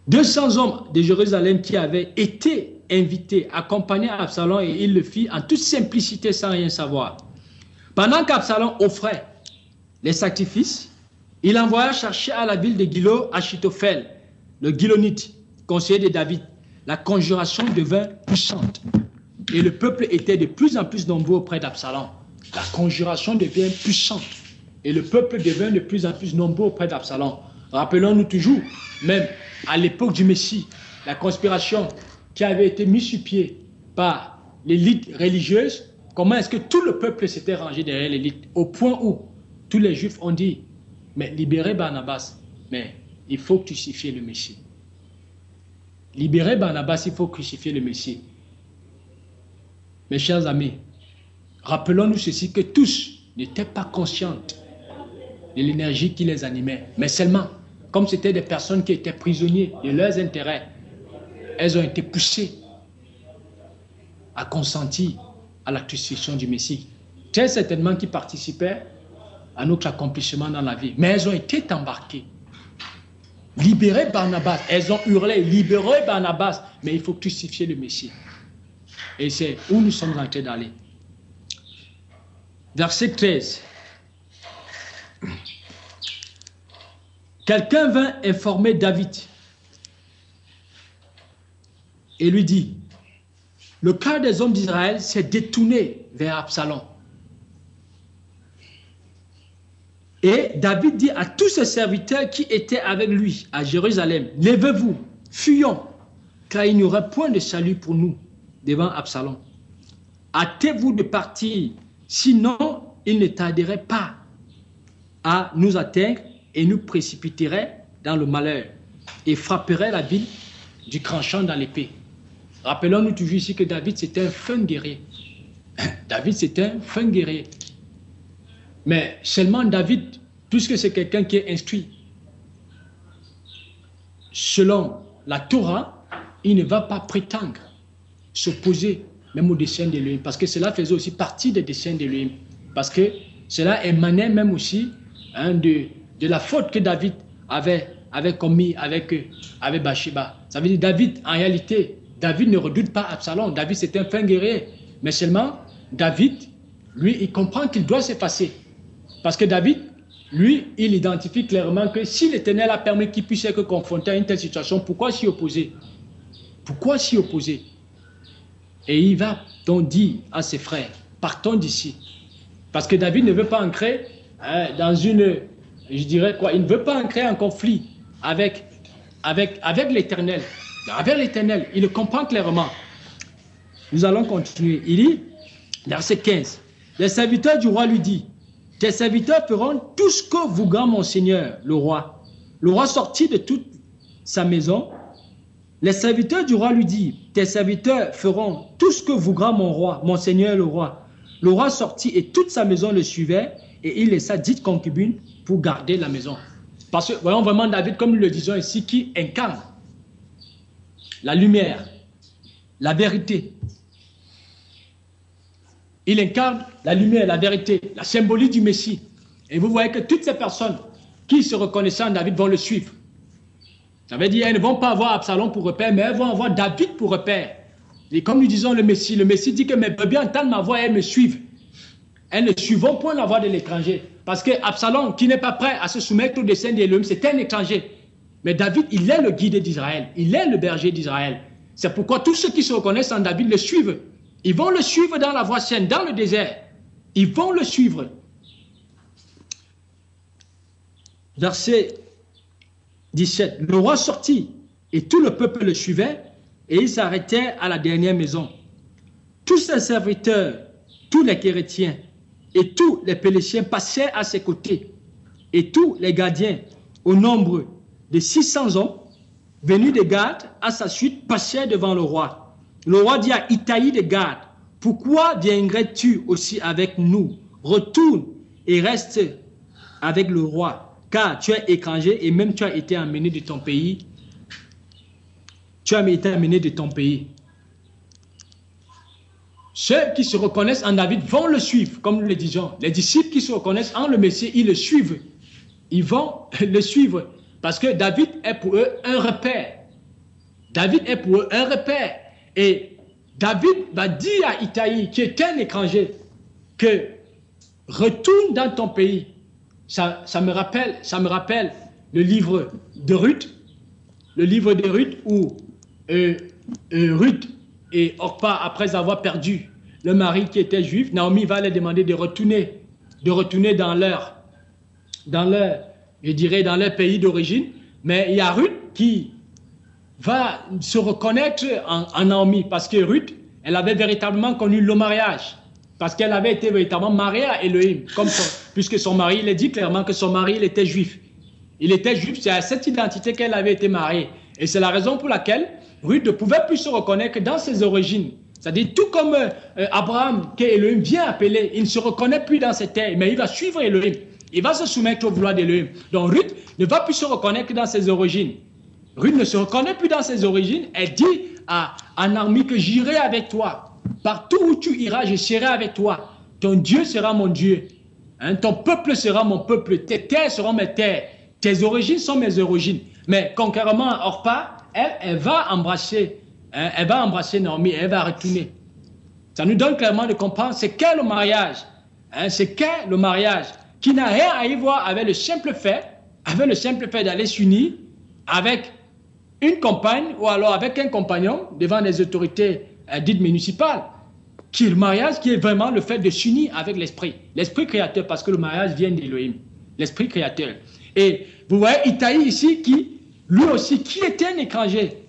200 hommes de Jérusalem qui avaient été invités, accompagnés à Absalom, et il le fit en toute simplicité sans rien savoir. Pendant qu'Absalom offrait les sacrifices, il envoya chercher à la ville de Gilo Achitophel, le Gilonite, conseiller de David. La conjuration devint puissante et le peuple était de plus en plus nombreux auprès d'Absalom. La conjuration devient puissante et le peuple devint de plus en plus nombreux auprès d'Absalom. Rappelons-nous toujours, même à l'époque du Messie, la conspiration qui avait été mise sur pied par l'élite religieuse, comment est-ce que tout le peuple s'était rangé derrière l'élite, au point où tous les Juifs ont dit, mais libérez Barnabas, mais il faut crucifier le Messie. Libérez Barnabas, il faut crucifier le Messie. Mes chers amis, rappelons-nous ceci, que tous n'étaient pas conscients de l'énergie qui les animait, mais seulement, comme c'était des personnes qui étaient prisonniers de leurs intérêts, elles ont été poussées à consentir à la crucifixion du Messie. Très certainement qui participaient à notre accomplissement dans la vie, mais elles ont été embarquées. Libérez Barnabas, elles ont hurlé, libérez Barnabas, mais il faut crucifier le Messie. Et c'est où nous sommes en train d'aller. Verset 13. Quelqu'un vint informer David et lui dit, le cœur des hommes d'Israël s'est détourné vers Absalom. Et David dit à tous ses serviteurs qui étaient avec lui à Jérusalem, levez-vous, fuyons, car il n'y aura point de salut pour nous devant Absalom. Hâtez-vous de partir, sinon il ne tarderait pas à nous atteindre et nous précipiterait dans le malheur et frapperait la ville du tranchant dans l'épée. Rappelons-nous toujours ici que David c'était un fin guerrier. David c'était un fin guerrier. Mais seulement David, puisque c'est quelqu'un qui est instruit, selon la Torah, il ne va pas prétendre s'opposer même au dessein d'Élohim, parce que cela faisait aussi partie des desseins d'Élohim, parce que cela émanait même aussi de la faute que David avait commis avec Bathsheba. Ça veut dire David, en réalité, David ne redoute pas Absalom. David c'est un fin guerrier, mais seulement David, lui, il comprend qu'il doit s'effacer. Parce que David, lui, il identifie clairement que si l'Éternel a permis qu'il puisse être confronté à une telle situation, pourquoi s'y opposer? Pourquoi s'y opposer? Et il va donc dire à ses frères, partons d'ici. Parce que David ne veut pas entrer dans une, je dirais quoi, il ne veut pas entrer en conflit avec l'Éternel. Avec l'Éternel, il le comprend clairement. Nous allons continuer. Il dit, verset 15, les serviteurs du roi lui disent, tes serviteurs feront tout ce que voudra mon Seigneur, le roi. Le roi sortit de toute sa maison. Les serviteurs du roi lui dirent, tes serviteurs feront tout ce que voudra mon roi, mon Seigneur le roi. Le roi sortit et toute sa maison le suivait et il laissa 10 concubines pour garder la maison. Parce que voyons vraiment David, comme nous le disons ici, qui incarne la lumière, la vérité. Il incarne la lumière, la vérité, la symbolique du Messie. Et vous voyez que toutes ces personnes qui se reconnaissent en David vont le suivre. Ça veut dire qu'elles ne vont pas avoir Absalom pour repère, mais elles vont avoir David pour repère. Et comme nous disons le Messie dit que mes brebis entendent ma voix et elles me suivent. Elles ne suivront point la voix de l'étranger. Parce que Absalom, qui n'est pas prêt à se soumettre au dessein d'Élohim, c'est un étranger. Mais David, il est le guide d'Israël. Il est le berger d'Israël. C'est pourquoi tous ceux qui se reconnaissent en David le suivent. Ils vont le suivre dans la voie saine, dans le désert. Ils vont le suivre. Verset 17. Le roi sortit et tout le peuple le suivait et il s'arrêtait à la dernière maison. Tous ses serviteurs, tous les chrétiens et tous les Pélétiens passaient à ses côtés et tous les gardiens, au nombre de 600 hommes, venus de Gad à sa suite, passaient devant le roi. Le roi dit à Itaï de Gad, pourquoi viendrais-tu aussi avec nous? Retourne et reste avec le roi, car tu es étranger et même tu as été amené de ton pays. Tu as été amené de ton pays. Ceux qui se reconnaissent en David vont le suivre, comme nous le disons. Les disciples qui se reconnaissent en le Messie, ils le suivent. Ils vont le suivre parce que David est pour eux un repère. David est pour eux un repère. Et David va dire à Itaï, qui est un étranger, que retourne dans ton pays. Ça me rappelle le livre de Ruth, où Ruth et Orpa, après avoir perdu le mari qui était juif, Naomi va leur demander de retourner dans leur pays d'origine. Mais il y a Ruth qui va se reconnaître en Naomi, parce que Ruth, elle avait véritablement connu le mariage, parce qu'elle avait été véritablement mariée à Elohim, puisque son mari, il est dit clairement que son mari, il était juif. Il était juif, c'est à cette identité qu'elle avait été mariée. Et c'est la raison pour laquelle Ruth ne pouvait plus se reconnaître que dans ses origines. C'est-à-dire, tout comme Abraham, qu'Elohim vient appeler, il ne se reconnaît plus dans ses terres, mais il va suivre Elohim. Il va se soumettre au vouloir d'Elohim. Donc Ruth ne va plus se reconnaître que dans ses origines. Ruth ne se reconnaît plus dans ses origines. Elle dit à Naomi que j'irai avec toi. Partout où tu iras, je serai avec toi. Ton Dieu sera mon Dieu. Hein, ton peuple sera mon peuple. Tes terres seront mes terres. Tes origines sont mes origines. Mais contrairement à Orpa, elle va embrasser Naomi, elle va retourner. Ça nous donne clairement de comprendre c'est qu'est le mariage. Hein, c'est qu'est le mariage qui n'a rien à y voir avec le simple fait d'aller s'unir avec une compagne ou alors avec un compagnon devant les autorités dites municipales. Qui est le mariage, qui est vraiment le fait de s'unir avec l'esprit créateur, parce que le mariage vient d'Elohim, l'esprit créateur. Et vous voyez Itaï ici qui, lui aussi, qui était un étranger,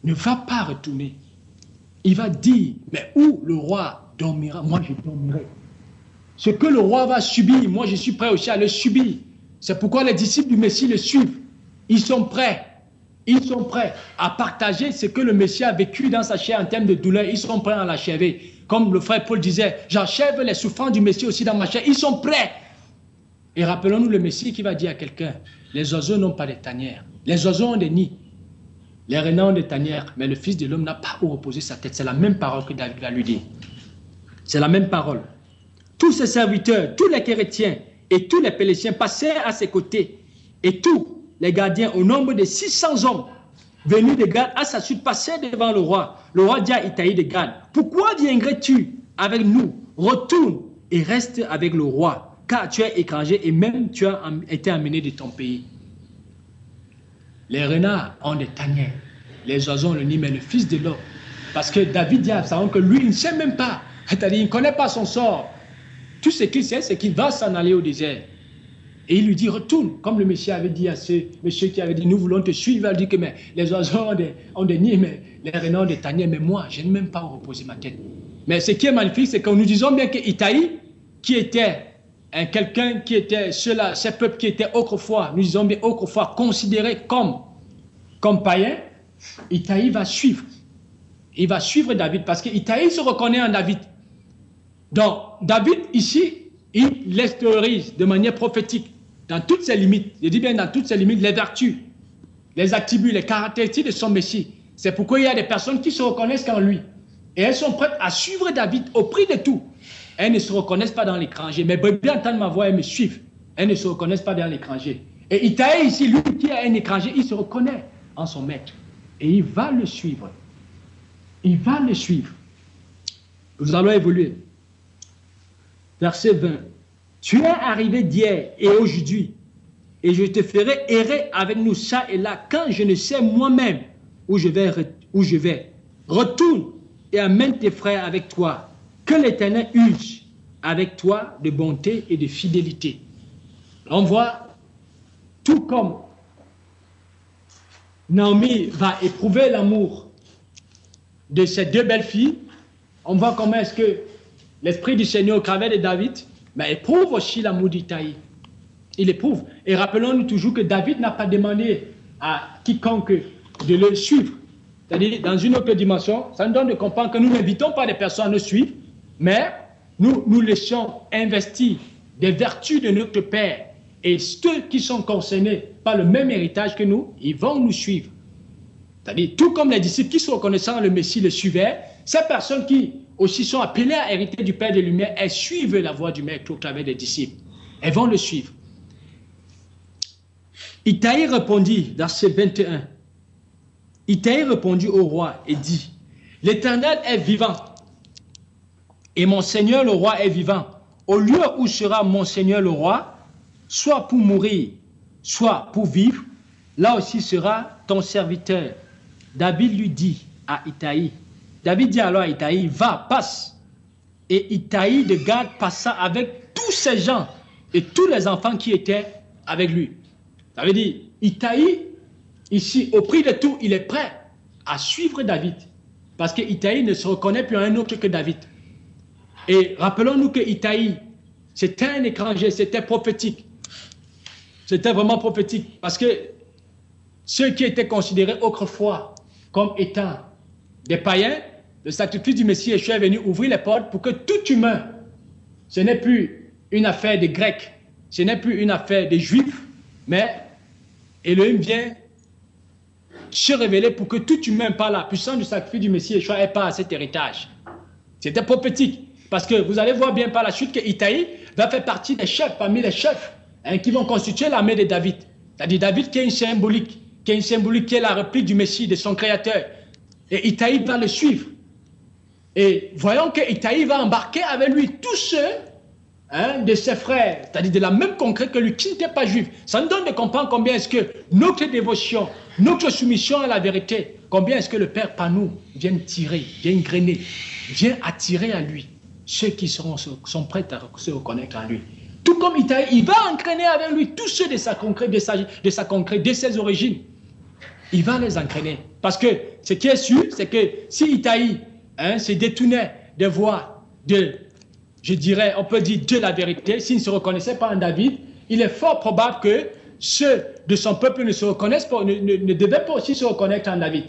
ne va pas retourner. Il va dire, mais où le roi dormira, moi je dormirai. Ce que le roi va subir, moi je suis prêt aussi à le subir. C'est pourquoi les disciples du Messie le suivent. Ils sont prêts à partager ce que le Messie a vécu dans sa chair en termes de douleur. Ils sont prêts à l'achever. Comme le frère Paul disait, j'achève les souffrances du Messie aussi dans ma chair. Ils sont prêts. Et rappelons-nous le Messie qui va dire à quelqu'un, les oiseaux n'ont pas de tanières. Les oiseaux ont des nids. Les renards ont des tanières. Mais le Fils de l'homme n'a pas où reposer sa tête. C'est la même parole que David va lui dire. C'est la même parole. Tous ses serviteurs, tous les chrétiens et tous les Pélétiens passaient à ses côtés. Et tous les gardiens, au nombre de 600 hommes, venus de Gad à sa suite, passaient devant le roi. Le roi dit à Itaï de Gad, pourquoi viendrais-tu avec nous? Retourne et reste avec le roi, car tu es étranger et même tu as été amené de ton pays. Les renards ont des tanières, les oiseaux ont le nid, mais le Fils de l'homme, parce que David dit à Absalom que lui, il ne sait même pas, c'est-à-dire il ne connaît pas son sort. Tout ce qu'il sait, c'est qu'il va s'en aller au désert. Et il lui dit, retourne, comme le Messie avait dit à ce monsieur qui avait dit, nous voulons te suivre. Il va dire que mais, les oiseaux ont des nids, mais les renards ont des tanières, mais moi, je n'ai même pas où reposer ma tête. Mais ce qui est magnifique, c'est que nous disons bien que Itaï, qui était quelqu'un qui était, ces peuples qui étaient autrefois, nous disons bien autrefois, considérés comme païens, Itaï va suivre. Il va suivre David parce qu'Itaï se reconnaît en David. Donc, David, ici, il l'extériorise de manière prophétique, dans toutes ses limites. Je dis bien dans toutes ses limites, les vertus, les attributs, les caractéristiques de son Messie. C'est pourquoi il y a des personnes qui se reconnaissent en lui. Et elles sont prêtes à suivre David au prix de tout. Elles ne se reconnaissent pas dans l'étranger. Mais bien entendre ma voix, elles me suivent. Elles ne se reconnaissent pas dans l'étranger. Et Itaï, ici, lui qui est un étranger, il se reconnaît en son maître. Et il va le suivre. Il va le suivre. Nous allons évoluer. Verset 20. Tu es arrivé d'hier et aujourd'hui, et je te ferai errer avec nous ça et là, quand je ne sais moi-même où je vais. Retourne et amène tes frères avec toi. Que l'Éternel use avec toi de bonté et de fidélité. On voit, tout comme Naomi va éprouver l'amour de ces deux belles filles, on voit comment est-ce que l'Esprit du Seigneur au travers de David éprouve aussi l'amour d'Itaï. Il éprouve. Et rappelons-nous toujours que David n'a pas demandé à quiconque de le suivre. C'est-à-dire, dans une autre dimension, ça nous donne de comprendre que nous n'invitons pas les personnes à nous suivre, mais nous laissons investir des vertus de notre Père. Et ceux qui sont concernés par le même héritage que nous, ils vont nous suivre. C'est-à-dire, tout comme les disciples qui se reconnaissant le Messie le suivaient, ces personnes qui aussi sont appelées à hériter du Père des Lumières, elles suivent la voie du Maître au travers des disciples. Elles vont le suivre. Itaï répondit, verset 21, Itaï répondit au roi et dit, l'Éternel est vivant, et mon Seigneur le roi est vivant. Au lieu où sera mon Seigneur le roi, soit pour mourir, soit pour vivre, là aussi sera ton serviteur. David lui dit à Itaï, David dit alors à Itaï, va, passe. Et Itaï de Gad passa avec tous ces gens et tous les enfants qui étaient avec lui. Ça veut dire, Itaï, ici, au prix de tout, il est prêt à suivre David. Parce que Itaï ne se reconnaît plus en un autre que David. Et rappelons-nous que Itaï, c'était un étranger, c'était prophétique. C'était vraiment prophétique. Parce que ceux qui étaient considérés autrefois comme étant des païens, le sacrifice du Messie est venu ouvrir les portes pour que tout humain, ce n'est plus une affaire des Grecs, ce n'est plus une affaire des Juifs, mais Elohim vient se révéler pour que tout humain, par la puissance du sacrifice du Messie Yeshua, ait part à cet héritage. C'était prophétique. Parce que vous allez voir bien par la suite que Itaï va faire partie des chefs, parmi les chefs, qui vont constituer l'armée de David. C'est-à-dire David qui est une symbolique, qui est la réplique du Messie, de son Créateur. Et Itaï va le suivre. Et voyons que Itaï va embarquer avec lui tous ceux de ses frères, c'est-à-dire de la même congrès que lui, qui n'était pas juif. Ça nous donne de comprendre combien est-ce que notre dévotion, notre soumission à la vérité, combien est-ce que le Père par nous vient tirer, vient grainer, vient attirer à lui ceux qui sont prêts à se reconnaître en lui. Tout comme Itaï, il va entraîner avec lui tous ceux de sa congrès, de ses origines. Il va les entraîner. Parce que ce qui est sûr, c'est que si Itaï se détournait des voies de, je dirais, on peut dire de la vérité, s'il ne se reconnaissait pas en David, il est fort probable que ceux de son peuple ne se reconnaissent pas, ne devaient pas aussi se reconnaître en David.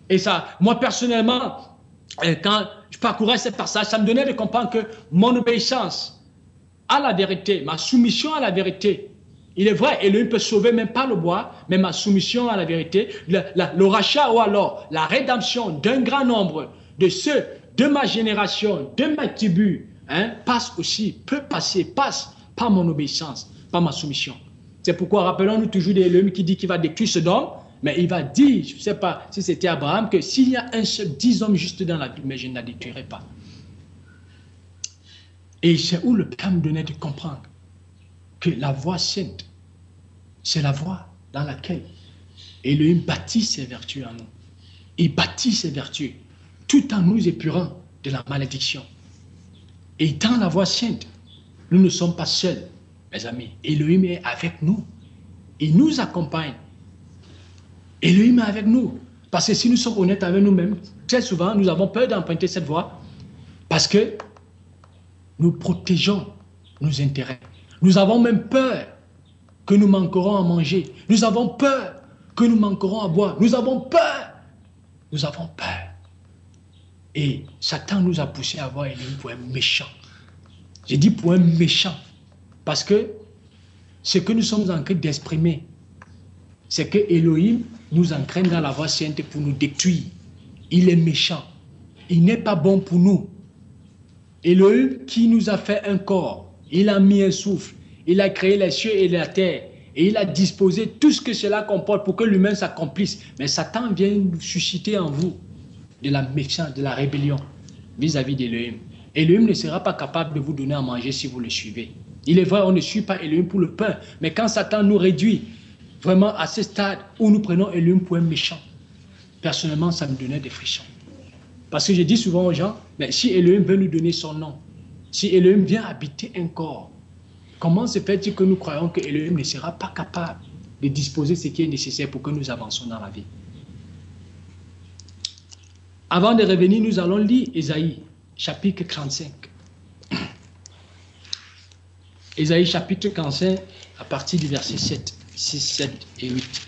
Et ça, moi personnellement, quand je parcourais ces passages, ça me donnait de comprendre que mon obéissance à la vérité, ma soumission à la vérité, il est vrai, Elohim peut sauver même pas le bois, mais ma soumission à la vérité, le rachat ou alors la rédemption d'un grand nombre de ceux de ma génération, de ma tribu, passe par mon obéissance, par ma soumission. C'est pourquoi rappelons-nous toujours d'Elohim qui dit qu'il va détruire Sodome, mais il va dire, je ne sais pas si c'était Abraham, que s'il y a un seul 10 hommes justes dans la vie, mais je ne la détruirai pas. Et c'est où le Père me donnait de comprendre que la voie sainte, c'est la voie dans laquelle Elohim bâtit ses vertus en nous. Il bâtit ses vertus tout en nous épurant de la malédiction. Et dans la voie sainte, nous ne sommes pas seuls, mes amis. Elohim est avec nous. Il nous accompagne. Elohim est avec nous. Parce que si nous sommes honnêtes avec nous-mêmes, très souvent, nous avons peur d'emprunter cette voie parce que nous protégeons nos intérêts. Nous avons même peur que nous manquerons à manger. Nous avons peur que nous manquerons à boire. Nous avons peur. Nous avons peur. Et Satan nous a poussé à voir Elohim pour un méchant. J'ai dit pour un méchant. Parce que ce que nous sommes en train d'exprimer, c'est que Elohim nous entraîne dans la voie sainte pour nous détruire. Il est méchant. Il n'est pas bon pour nous. Elohim qui nous a fait un corps, il a mis un souffle, il a créé les cieux et la terre, et il a disposé tout ce que cela comporte pour que l'humain s'accomplisse. Mais Satan vient susciter en vous de la méfiance, de la rébellion vis-à-vis d'Elohim. Elohim ne sera pas capable de vous donner à manger si vous le suivez. Il est vrai, on ne suit pas Elohim pour le pain, mais quand Satan nous réduit vraiment à ce stade où nous prenons Elohim pour un méchant, personnellement, ça me donnait des frissons. Parce que je dis souvent aux gens, mais si Elohim veut nous donner son nom, si Elohim vient habiter un corps, comment se fait-il que nous croyons que Elohim ne sera pas capable de disposer ce qui est nécessaire pour que nous avancions dans la vie? Avant de revenir, nous allons lire Ésaïe, chapitre 35. Ésaïe, chapitre 45, à partir du verset 7, 6, 7 et 8.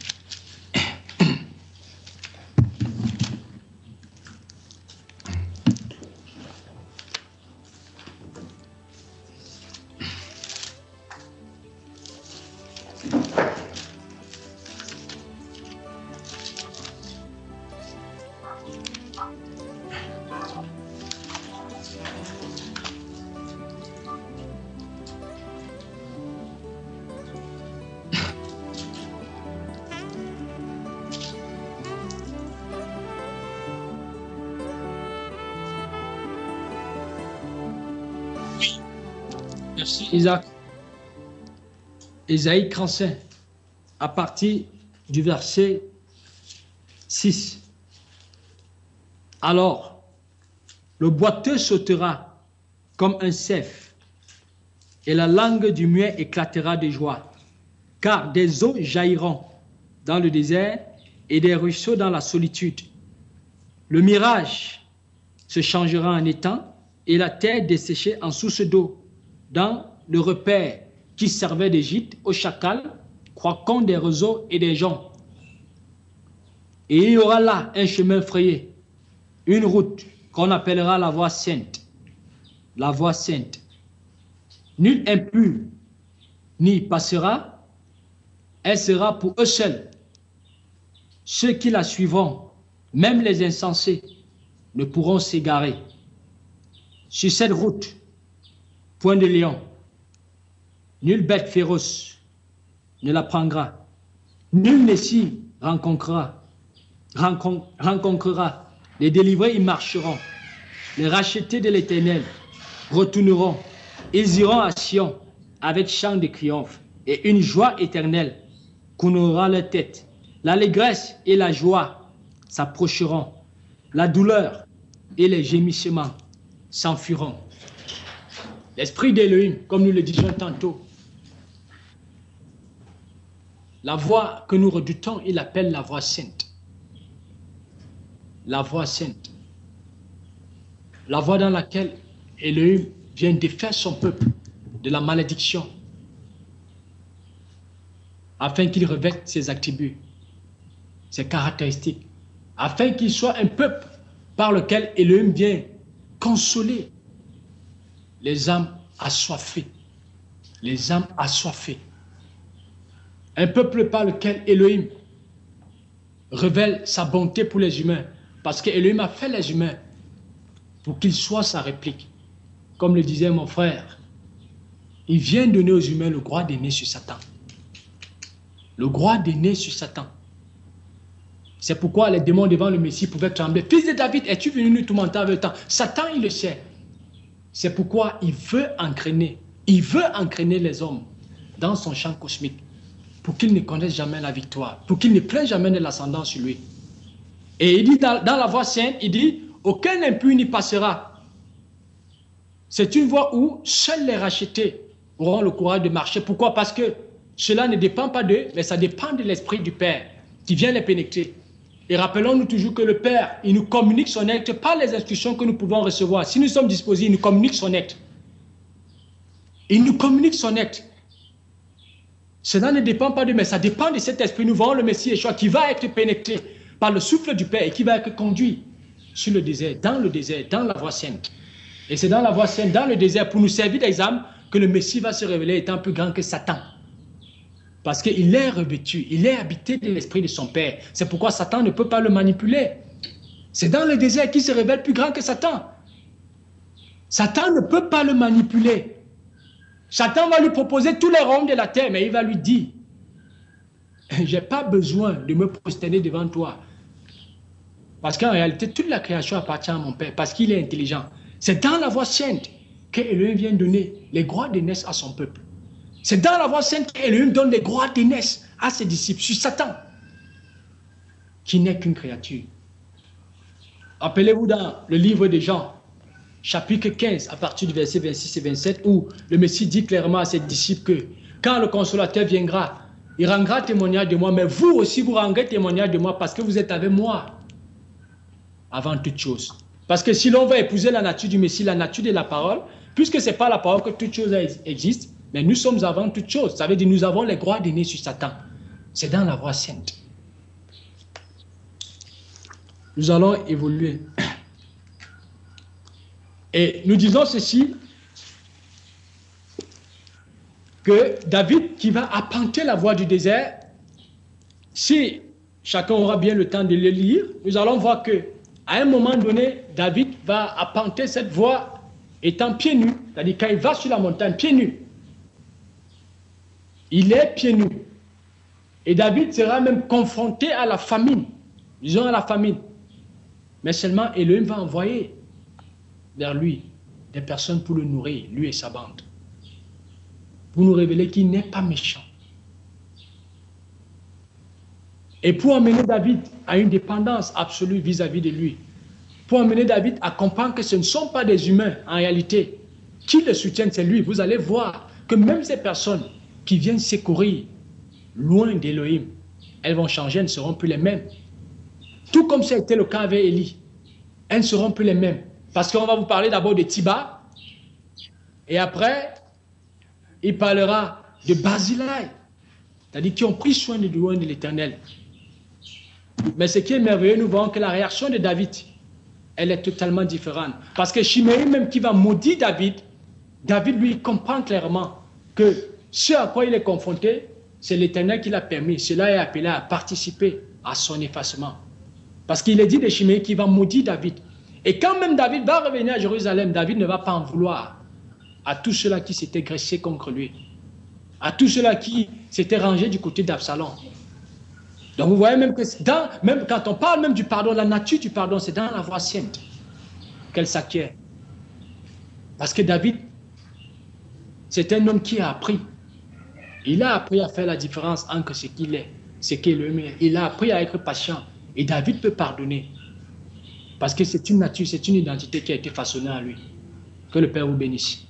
Merci Isaac. Ésaïe 35, à partir du verset 6. Alors, le boiteux sautera comme un cerf, et la langue du muet éclatera de joie, car des eaux jailliront dans le désert et des ruisseaux dans la solitude. Le mirage se changera en étang et la terre desséchée en source d'eau. Dans le repère qui servait d'Égypte aux chacals, croquant des roseaux et des joncs. Et il y aura là un chemin frayé, une route qu'on appellera la voie sainte. La voie sainte. Nul impur n'y passera, elle sera pour eux seuls. Ceux qui la suivront, même les insensés, ne pourront s'égarer. Sur cette route, point de lion, nulle bête féroce ne la prendra, nul ne s'y rencontrera. Les délivrés y marcheront, les rachetés de l'Éternel retourneront, ils iront à Sion avec chant de triomphe et une joie éternelle couronnera leur tête. L'allégresse et la joie s'approcheront, la douleur et les gémissements s'enfuiront. L'esprit d'Elohim, comme nous le disions tantôt, la voie que nous redoutons, il appelle la voie sainte. La voie sainte. La voie dans laquelle Elohim vient défaire son peuple de la malédiction, afin qu'il revête ses attributs, ses caractéristiques, afin qu'il soit un peuple par lequel Elohim vient consoler les âmes assoiffées. Les âmes assoiffées. Un peuple par lequel Elohim révèle sa bonté pour les humains. Parce que Elohim a fait les humains pour qu'ils soient sa réplique. Comme le disait mon frère, il vient donner aux humains le droit d'aîner sur Satan. Le droit d'aîner sur Satan. C'est pourquoi les démons devant le Messie pouvaient trembler. Fils de David, es-tu venu nous tourmenter avec le temps? Satan, il le sait. C'est pourquoi il veut entraîner les hommes dans son champ cosmique pour qu'ils ne connaissent jamais la victoire, pour qu'ils ne prennent jamais de l'ascendant sur lui. Et il dit dans la voie sainte, il dit, aucun impur n'y passera. C'est une voie où seuls les rachetés auront le courage de marcher. Pourquoi? Parce que cela ne dépend pas d'eux, mais ça dépend de l'Esprit du Père qui vient les pénétrer. Et rappelons-nous toujours que le Père, il nous communique son être par les instructions que nous pouvons recevoir. Si nous sommes disposés, il nous communique son être. Il nous communique son être. Cela ne dépend pas de mais ça dépend de cet esprit. Nous voyons le Messie Yeshua qui va être pénétré par le souffle du Père et qui va être conduit sur le désert, dans la voie sainte. Et c'est dans la voie sainte, dans le désert, pour nous servir d'exemple, que le Messie va se révéler étant plus grand que Satan. Parce qu'il est revêtu, il est habité de l'esprit de son Père. C'est pourquoi Satan ne peut pas le manipuler. C'est dans le désert qu'il se révèle plus grand que Satan. Satan ne peut pas le manipuler. Satan va lui proposer tous les royaumes de la terre, mais il va lui dire, je n'ai pas besoin de me prosterner devant toi. Parce qu'en réalité, toute la création appartient à mon Père, parce qu'il est intelligent. C'est dans la voie sainte qu'Élohim vient donner les droits d'aînesse à son peuple. C'est dans la voie sainte qu'Élohim donne les droits d'aînesse à ses disciples, sur Satan, qui n'est qu'une créature. Rappelez-vous dans le livre de Jean, chapitre 15, à partir du verset 26 et 27, où le Messie dit clairement à ses disciples que quand le Consolateur viendra, il rendra témoignage de moi, mais vous aussi vous rendrez témoignage de moi parce que vous êtes avec moi avant toute chose. Parce que si l'on veut épouser la nature du Messie, la nature de la parole, puisque ce n'est pas la parole que toute chose existe, mais nous sommes avant toute chose. Ça veut dire que nous avons les droits d'aînés sur Satan. C'est dans la voie sainte. Nous allons évoluer. Et nous disons ceci, que David qui va arpenter la voie du désert, si chacun aura bien le temps de le lire, nous allons voir que à un moment donné, David va arpenter cette voie étant pieds nus, c'est-à-dire quand il va sur la montagne pieds nus. Il est pieds nus. Et David sera même confronté à la famine, disons à la famine. Mais seulement Elohim va envoyer vers lui des personnes pour le nourrir, lui et sa bande. Pour nous révéler qu'il n'est pas méchant. Et pour amener David à une dépendance absolue vis-à-vis de lui. Pour amener David à comprendre que ce ne sont pas des humains en réalité. Qui le soutiennent, c'est lui. Vous allez voir que même ces personnes qui viennent secourir loin d'Élohim, elles vont changer, elles ne seront plus les mêmes. Tout comme ça a été le cas avec Élie. Elles ne seront plus les mêmes. Parce qu'on va vous parler d'abord de Tiba. Et après, il parlera de Barzillai. C'est-à-dire qui ont pris soin de loin de l'Éternel. Mais ce qui est merveilleux, nous voyons que la réaction de David, elle est totalement différente. Parce que Chiméi même qui va maudire David, David lui comprend clairement que ce à quoi il est confronté, c'est l'Éternel qui l'a permis. Cela est appelé à participer à son effacement. Parce qu'il est dit de Chiméi qui va maudire David. Et quand même David va revenir à Jérusalem, David ne va pas en vouloir à tous ceux-là qui s'étaient graissés contre lui. À tous ceux-là qui s'étaient rangés du côté d'Absalom. Donc vous voyez même que même quand on parle même du pardon, la nature du pardon, c'est dans la voie sainte qu'elle s'acquiert. Parce que David, c'est un homme qui a appris. Il a appris à faire la différence entre ce qu'il est, ce qu'il est. Il a appris à être patient. Et David peut pardonner. Parce que c'est une nature, c'est une identité qui a été façonnée à lui. Que le Père vous bénisse.